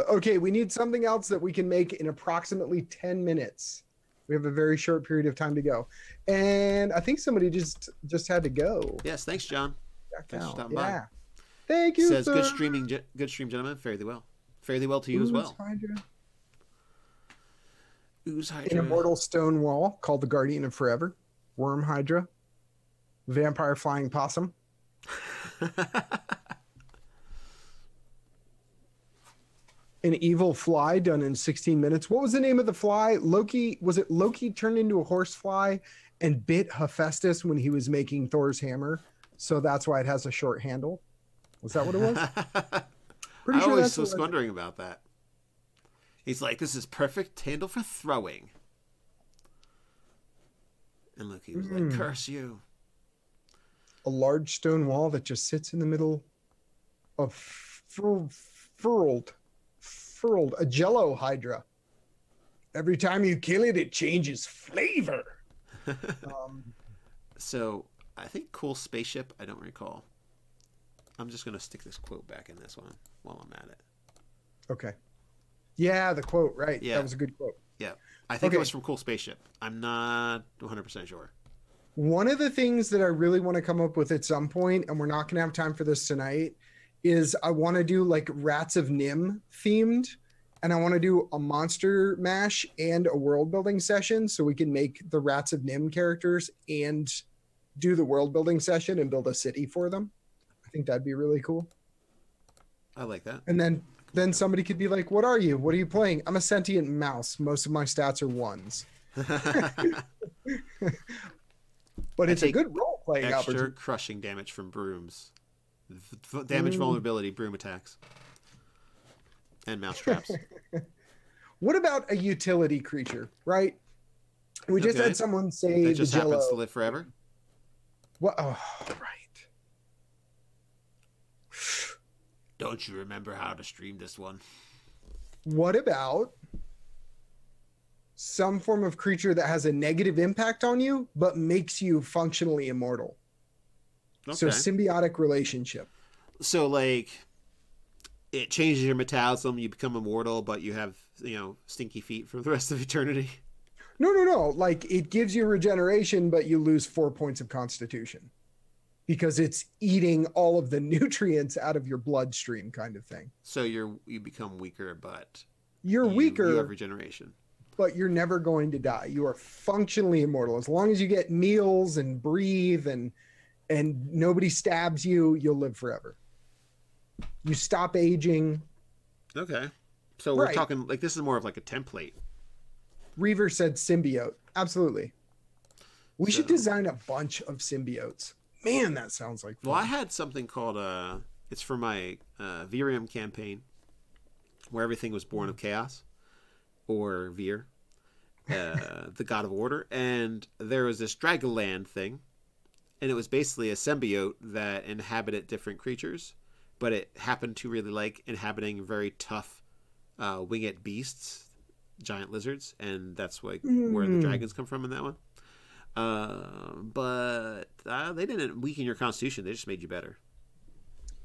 Okay, we need something else that we can make in approximately 10 minutes. We have a very short period of time to go. And I think somebody just had to go. Yes, thanks, John. Yeah. Thank you. Says good stream, gentlemen. Fairly well. Fairly well to you as well. Ooze Hydra. An immortal stone wall called the Guardian of Forever. Worm Hydra. Vampire flying possum. An evil fly done in 16 minutes. What was the name of the fly? Loki. Was it Loki turned into a horsefly and bit Hephaestus when he was making Thor's hammer? So that's why it has a short handle. Was that what it was? Pretty sure I always was wondering about that. He's like, this is perfect handle for throwing. And Loki was like, curse you. A large stone wall that just sits in the middle of furled a jello hydra. Every time you kill it, it changes flavor. So I think cool spaceship. I don't recall. I'm just going to stick this quote back in this one while I'm at it. Okay. Yeah, the quote, right. Yeah. That was a good quote. Yeah. I think it was from Cool Spaceship. I'm not 100% sure. One of the things that I really want to come up with at some point, and we're not going to have time for this tonight, is I want to do like Rats of Nim themed, and I want to do a monster mash and a world building session so we can make the Rats of Nim characters and do the world building session and build a city for them. I think that'd be really cool. I like that. And then somebody could be like, what are you? What are you playing? I'm a sentient mouse. Most of my stats are ones. But it's a good role-playing extra opportunity. Crushing damage from brooms. Damage vulnerability, broom attacks. And mouse traps. What about a utility creature, right? We just had someone say that just the Jello. happens to live forever? What? Oh, right. Don't you remember how to stream this one? What about some form of creature that has a negative impact on you, but makes you functionally immortal? Okay. So symbiotic relationship. So like it changes your metabolism, you become immortal, but you have, stinky feet for the rest of eternity. No. Like it gives you regeneration, but you lose 4 points of constitution because it's eating all of the nutrients out of your bloodstream kind of thing. So you become weaker, but you're weaker. You have regeneration. But you're never going to die. You are functionally immortal. As long as you get meals and breathe and nobody stabs you, you'll live forever. You stop aging. Okay. So we're talking like this is more of like a template. Reaver said symbiote. Absolutely. We should design a bunch of symbiotes. Man, that sounds like fun. Well, I had something called it's for my Virium campaign where everything was born of chaos, or Vir, the god of order, and there was this Dragonland thing, and it was basically a symbiote that inhabited different creatures, but it happened to really like inhabiting very tough winged beasts, giant lizards, and that's where the dragons come from in that one. But they didn't weaken your constitution; they just made you better.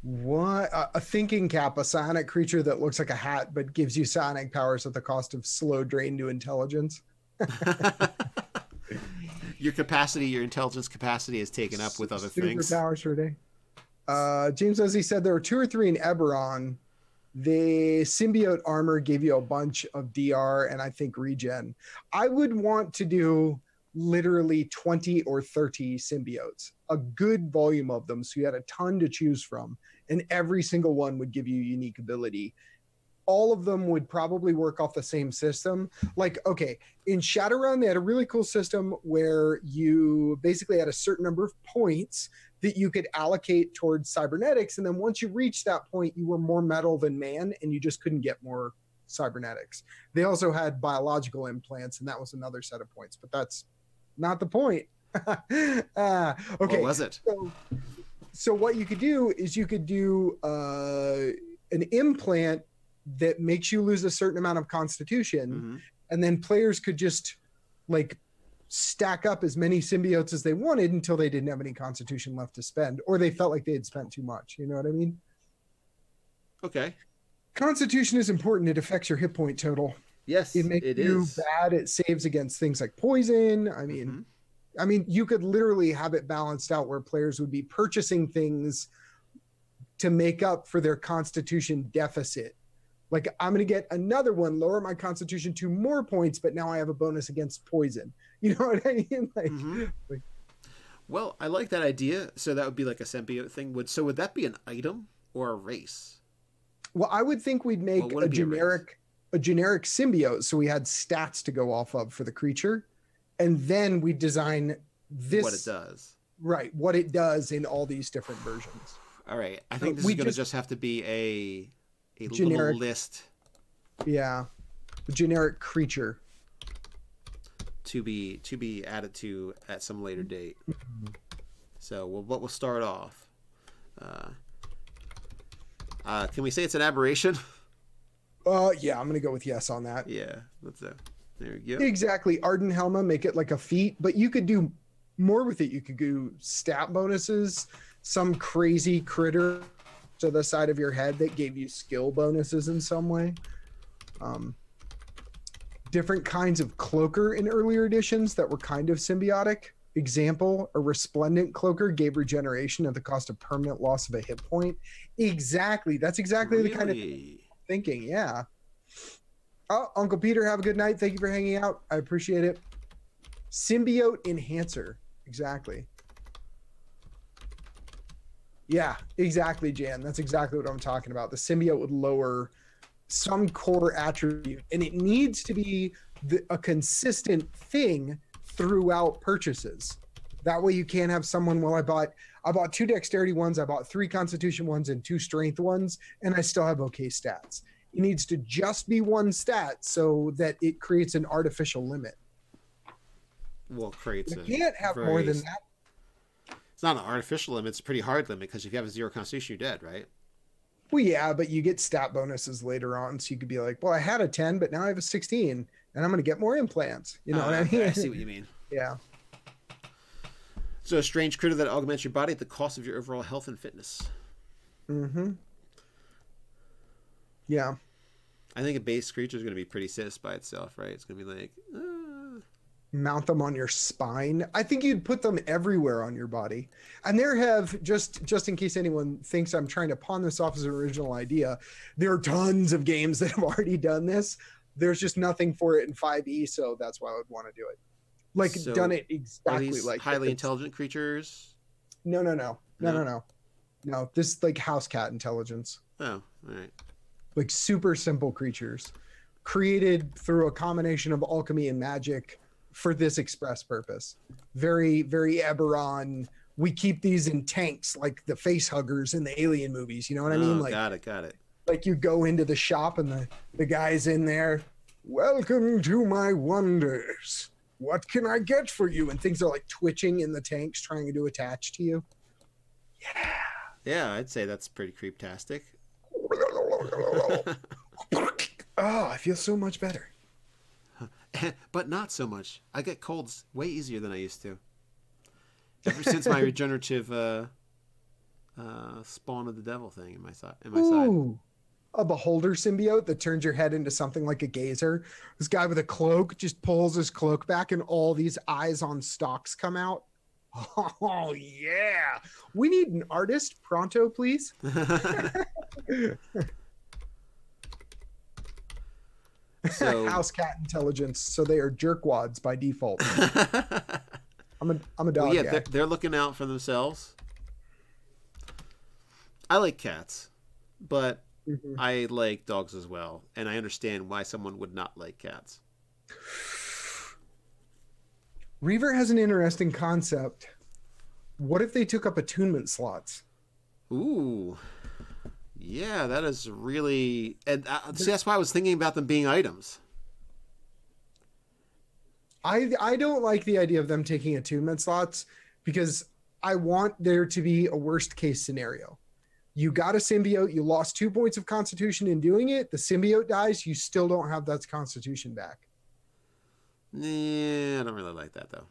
What a thinking cap, a psionic creature that looks like a hat but gives you psionic powers at the cost of slow drain to intelligence. Your capacity, your intelligence capacity is taken up with other things. Superpowers for a day. James says he said there were 2 or 3 in Eberron. The symbiote armor gave you a bunch of DR and I think regen. I would want to do literally 20 or 30 symbiotes, a good volume of them, so you had a ton to choose from, and every single one would give you unique ability. All of them would probably work off the same system. Like, okay, in Shadowrun, they had a really cool system where you basically had a certain number of points that you could allocate towards cybernetics. And then once you reached that point, you were more metal than man, and you just couldn't get more cybernetics. They also had biological implants, and that was another set of points, but that's not the point. Okay. What was it? So what you could do is you could do an implant that makes you lose a certain amount of constitution, and then players could just like stack up as many symbiotes as they wanted until they didn't have any constitution left to spend, or they felt like they had spent too much. You know what I mean? Okay. Constitution is important. It affects your hit point total. Yes, it makes you bad. It saves against things like poison. I mean, you could literally have it balanced out where players would be purchasing things to make up for their constitution deficit. Like, I'm going to get another one, lower my constitution 2 more points, but now I have a bonus against poison. You know what I mean? Like, well, I like that idea. So that would be like a symbiote thing. Would that be an item or a race? Well, I would think we'd make a generic symbiote, so we had stats to go off of for the creature, and then we design this, what it does. Right, what it does in all these different versions. All right, I think this is going to just have to be a generic little list. Yeah, a generic creature to be added to at some later date. So we'll start off. Can we say it's an aberration? Yeah, I'm gonna go with yes on that. Yeah, there you go. Exactly. Arden Helma, make it like a feat, but you could do more with it. You could do stat bonuses, some crazy critter to the side of your head that gave you skill bonuses in some way. Different kinds of cloaker in earlier editions that were kind of symbiotic. Example, a resplendent cloaker gave regeneration at the cost of permanent loss of a hit point. Exactly. That's exactly the kind of thinking. Yeah. Oh, Uncle Peter, have a good night. Thank you for hanging out. I appreciate it. Symbiote enhancer. Exactly. Yeah, exactly, Jan. That's exactly what I'm talking about. The symbiote would lower some core attribute, and it needs to be a consistent thing throughout purchases. That way you can't have someone, well, I bought 2 dexterity ones, I bought 3 constitution ones and 2 strength ones, and I still have okay stats. It needs to just be one stat so that it creates an artificial limit. Well, you can't have more than that. It's not an artificial limit, it's a pretty hard limit, because if you have a 0 constitution, you're dead, right? Well, yeah, but you get stat bonuses later on, so you could be like, well, I had a 10, but now I have a 16, and I'm going to get more implants. You know what I mean? I see what you mean. Yeah. So a strange critter that augments your body at the cost of your overall health and fitness. Yeah. I think a base creature is going to be pretty cis by itself, right? It's going to be like... Mount them on your spine. I think you'd put them everywhere on your body. And there have, just in case anyone thinks I'm trying to pawn this off as an original idea, there are tons of games that have already done this. There's just nothing for it in 5e, so that's why I would want to do it. Like, so done it exactly like highly intelligent creatures? No. No, this is like house cat intelligence. Oh, all right. Like super simple creatures created through a combination of alchemy and magic for this express purpose. Very, very Eberron. We keep these in tanks like the face huggers in the Alien movies. You know what I mean? Like, got it. Like you go into the shop and the guy's in there. Welcome to my wonders. What can I get for you? And things are like twitching in the tanks trying to attach to you. Yeah. Yeah, I'd say that's pretty creeptastic. Oh, I feel so much better. But not so much. I get colds way easier than I used to. Ever since my regenerative Spawn of the Devil thing in my side. Ooh, a beholder symbiote that turns your head into something like a gazer. This guy with a cloak just pulls his cloak back, and all these eyes on stalks come out. Oh yeah, we need an artist pronto, please. So house cat intelligence, so they are jerkwads by default. I'm a dog well, yeah, guy. they're looking out for themselves. I like cats, but I like dogs as well, and I understand why someone would not like cats. Reaver has an interesting concept. What if they took up attunement slots? Ooh, yeah, that is really, and see, that's why I was thinking about them being items. I don't like the idea of them taking attunement slots because I want there to be a worst case scenario. You got a symbiote, you lost 2 points of constitution in doing it, the symbiote dies, you still don't have that constitution back. Yeah, I don't really like that though.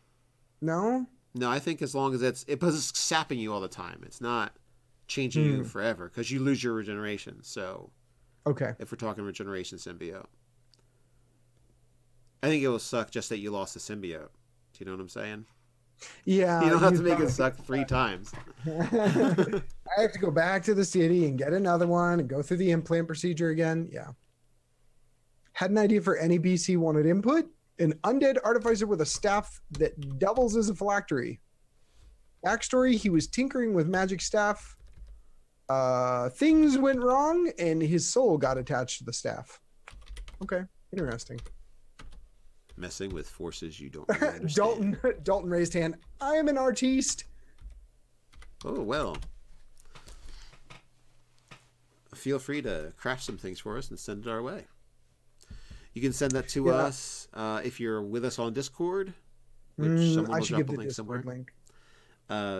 No? No, I think as long as because it's sapping you all the time. It's not changing you forever because you lose your regeneration. So, okay. If we're talking regeneration symbiote, I think it will suck just that you lost the symbiote. Do you know what I'm saying? Yeah. You don't have to make it suck 3 times. I have to go back to the city and get another one and go through the implant procedure again. Yeah. Had an idea for any BC wanted input. An undead artificer with a staff that doubles as a phylactery. Backstory, he was tinkering with magic staff. Things went wrong and his soul got attached to the staff. Okay, interesting. Messing with forces you don't really understand. Dalton raised hand. I am an artiste. Oh, well. Feel free to craft some things for us and send it our way. You can send that to us if you're with us on Discord, which someone will drop a link somewhere.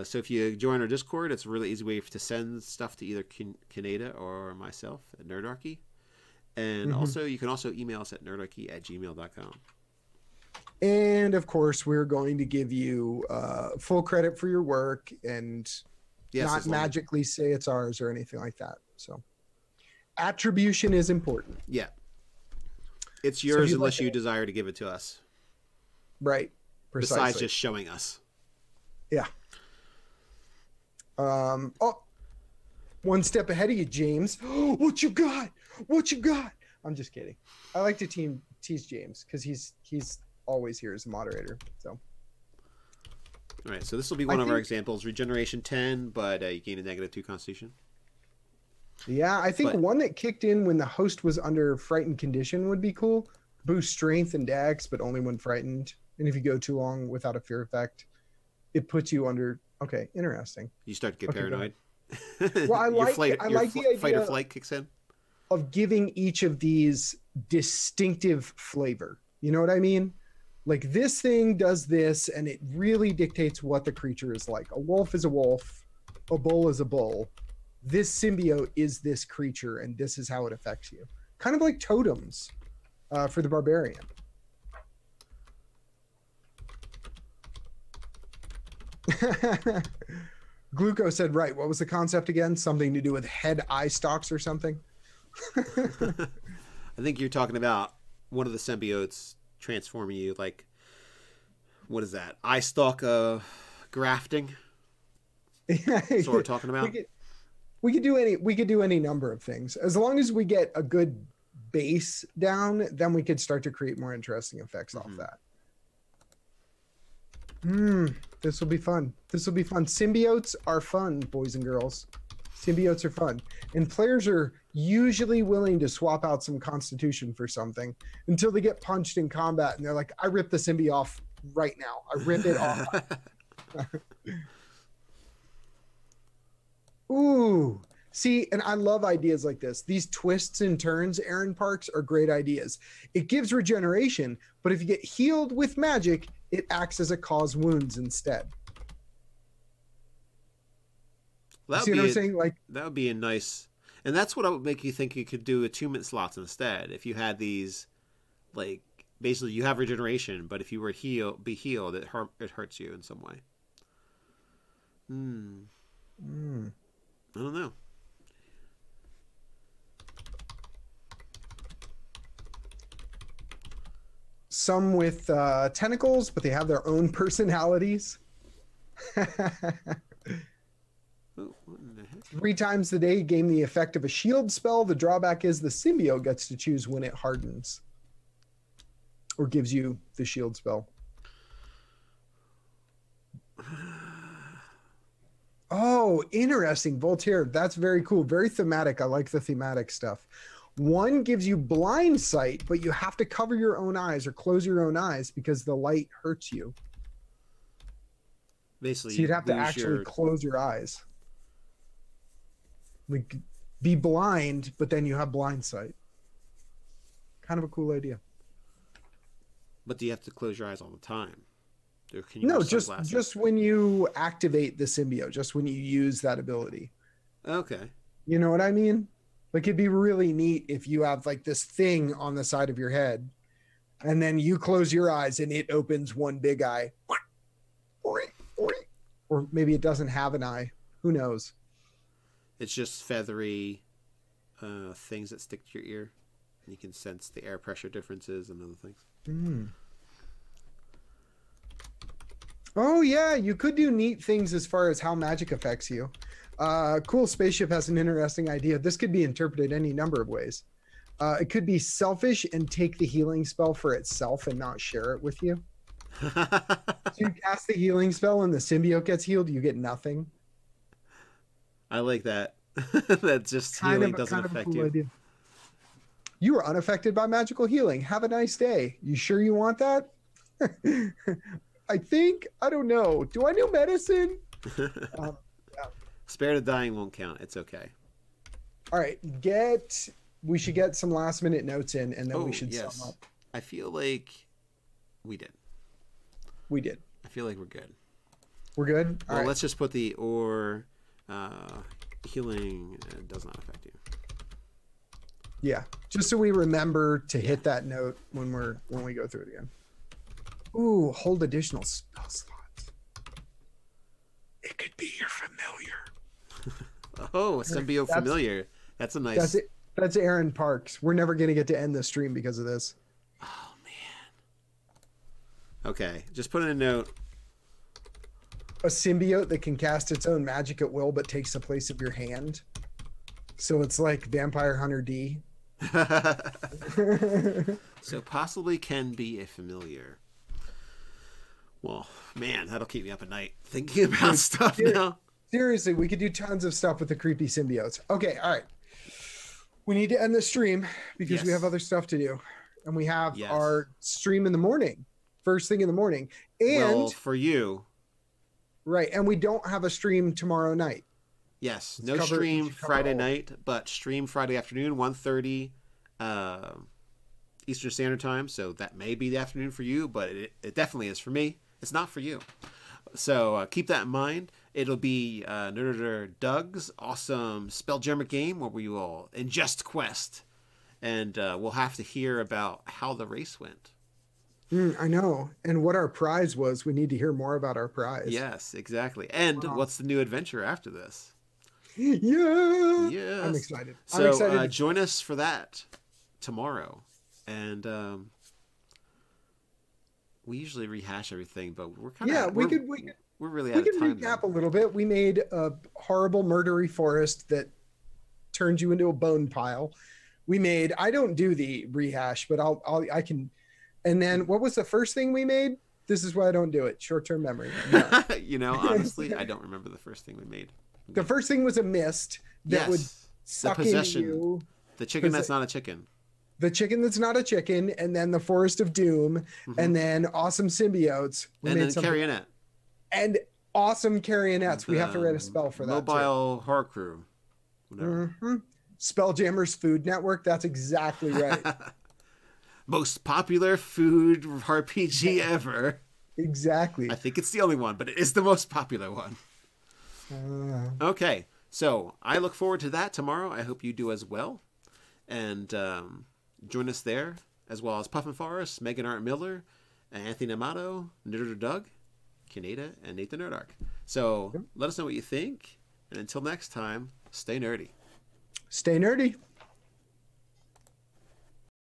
So if you join our Discord, it's a really easy way to send stuff to either Kienata or myself at Nerdarchy. And also, you can also email us at nerdarchy@gmail.com. And of course, we're going to give you full credit for your work and not magically say it's ours or anything like that. So attribution is important. Yeah. It's yours unless you desire to give it to us. Right. Precisely. Besides just showing us. Yeah. One step ahead of you, James. Oh, what you got? What you got? I'm just kidding. I like to tease James because he's always here as a moderator. So. All right. So this will be one of our examples. Regeneration 10, but you gain a -2 constitution. Yeah, I think one that kicked in when the host was under frightened condition would be cool. Boost strength and dex, but only when frightened. And if you go too long without a fear effect, it puts you under. Okay, interesting. You start to get paranoid. Well, I like the idea fight or flight kicks in of giving each of these distinctive flavor. You know what I mean? Like this thing does this, and it really dictates what the creature is like. A wolf is a wolf. A bull is a bull. This symbiote is this creature, and this is how it affects you. Kind of like totems for the barbarian. Gluco said, right, what was the concept again? Something to do with head eye stalks or something? I think you're talking about one of the symbiotes transforming you, like, what is that? Eye stalk grafting? That's what we're talking about? We could do any number of things. As long as we get a good base down, then we could start to create more interesting effects off that. This will be fun. This will be fun. Symbiotes are fun, boys and girls. Symbiotes are fun. And players are usually willing to swap out some constitution for something until they get punched in combat and they're like, I rip the symbiote off right now. I rip it off. Ooh. See, and I love ideas like this. These twists and turns, Aaron Parks, are great ideas. It gives regeneration, but if you get healed with magic, it acts as a cause wounds instead. Well, see what I'm saying? Like that would be a nice, and that's what I would make you think you could do attunement slots instead. If you had these, like basically you have regeneration, but if you were be healed, it hurts you in some way. I don't know. Some with tentacles, but they have their own personalities. Oh, what in the heck? 3 times a day, gain the effect of a shield spell. The drawback is the symbiote gets to choose when it hardens or gives you the shield spell. Oh, interesting. Voltaire. That's very cool. Very thematic. I like the thematic stuff. 1 gives you blind sight, but you have to cover your own eyes or close your own eyes because the light hurts you. Basically, So you'd have to actually close your eyes. Like, be blind, but then you have blind sight. Kind of a cool idea. But do you have to close your eyes all the time? Or can you No, wear just sunglasses? when you activate the symbiote, just when you use that ability. Okay. You know what I mean? Like, it'd be really neat if you have like this thing on the side of your head, and then you close your eyes and it opens one big eye. Or maybe it doesn't have an eye. Who knows? It's just feathery things that stick to your ear. You can sense the air pressure differences and other things. Mm. Oh, yeah. You could do neat things as far as how magic affects you. Cool Spaceship has an interesting idea. This could be interpreted any number of ways. It could be selfish and take the healing spell for itself and not share it with you. So you cast the healing spell and the symbiote gets healed, you get nothing. I like that. That just healing doesn't affect cool you. Idea. You are unaffected by magical healing. Have a nice day. You sure you want that? I think. I don't know. Do I know medicine? Yeah. Spare the dying won't count. It's okay. All right. We should get some last minute notes in, and then we should sum up. I feel like we did. We did. I feel like we're good. We're good? Well, let's just put the healing does not affect you. Yeah, just so we remember to hit that note when we go through it again. Ooh, hold additional spell slots. It could be your familiar. Oh, a symbiote familiar. That's a nice. That's it. That's Aaron Parks. We're never gonna get to end the stream because of this. Oh man. Okay, just put in a note. A symbiote that can cast its own magic at will, but takes the place of your hand. So it's like Vampire Hunter D. So possibly can be a familiar. Well, man, that'll keep me up at night thinking about stuff now. Seriously, we could do tons of stuff with the creepy symbiotes. Okay, all right. We need to end the stream because we have other stuff to do. And we have our stream in the morning, first thing in the morning. And well, for you. Right, and we don't have a stream tomorrow night. Yes, no stream Friday night, but stream Friday afternoon, 1:30 Eastern Standard Time. So that may be the afternoon for you, but it definitely is for me. It's not for you. So keep that in mind. It'll be Nerdarchy Doug's awesome Spelljammer game where we will ingest quest, and we'll have to hear about how the race went. I know. And what our prize was. We need to hear more about our prize. Yes, exactly. And what's the new adventure after this? Yeah. Yes. I'm excited. So I'm excited. Join us for that tomorrow. And we usually rehash everything, but we're kind of we're really out of time. We can recap a little bit. We made a horrible murdery forest that turned you into a bone pile. I don't do the rehash, but I can. And then what was the first thing we made? This is why I don't do it. Short-term memory. No. Honestly, I don't remember the first thing we made. The first thing was a mist that would suck into you. The chicken that's not a chicken. The chicken that's not a chicken, and then the Forest of Doom, and then awesome symbiotes. And then carrionette. And awesome carrionettes. We have to write a spell for that. Mobile horror crew. Spelljammer's Food Network. That's exactly right. Most popular food RPG ever. Exactly. I think it's the only one, but it is the most popular one. Okay, so I look forward to that tomorrow. I hope you do as well. And join us there, as well as Puffin Forrest, Megan Art Miller, Anthony Amato, Nerdarchy Doug, Kienata, and Nate the Nerdarch. So let us know what you think. And until next time, stay nerdy. Stay nerdy.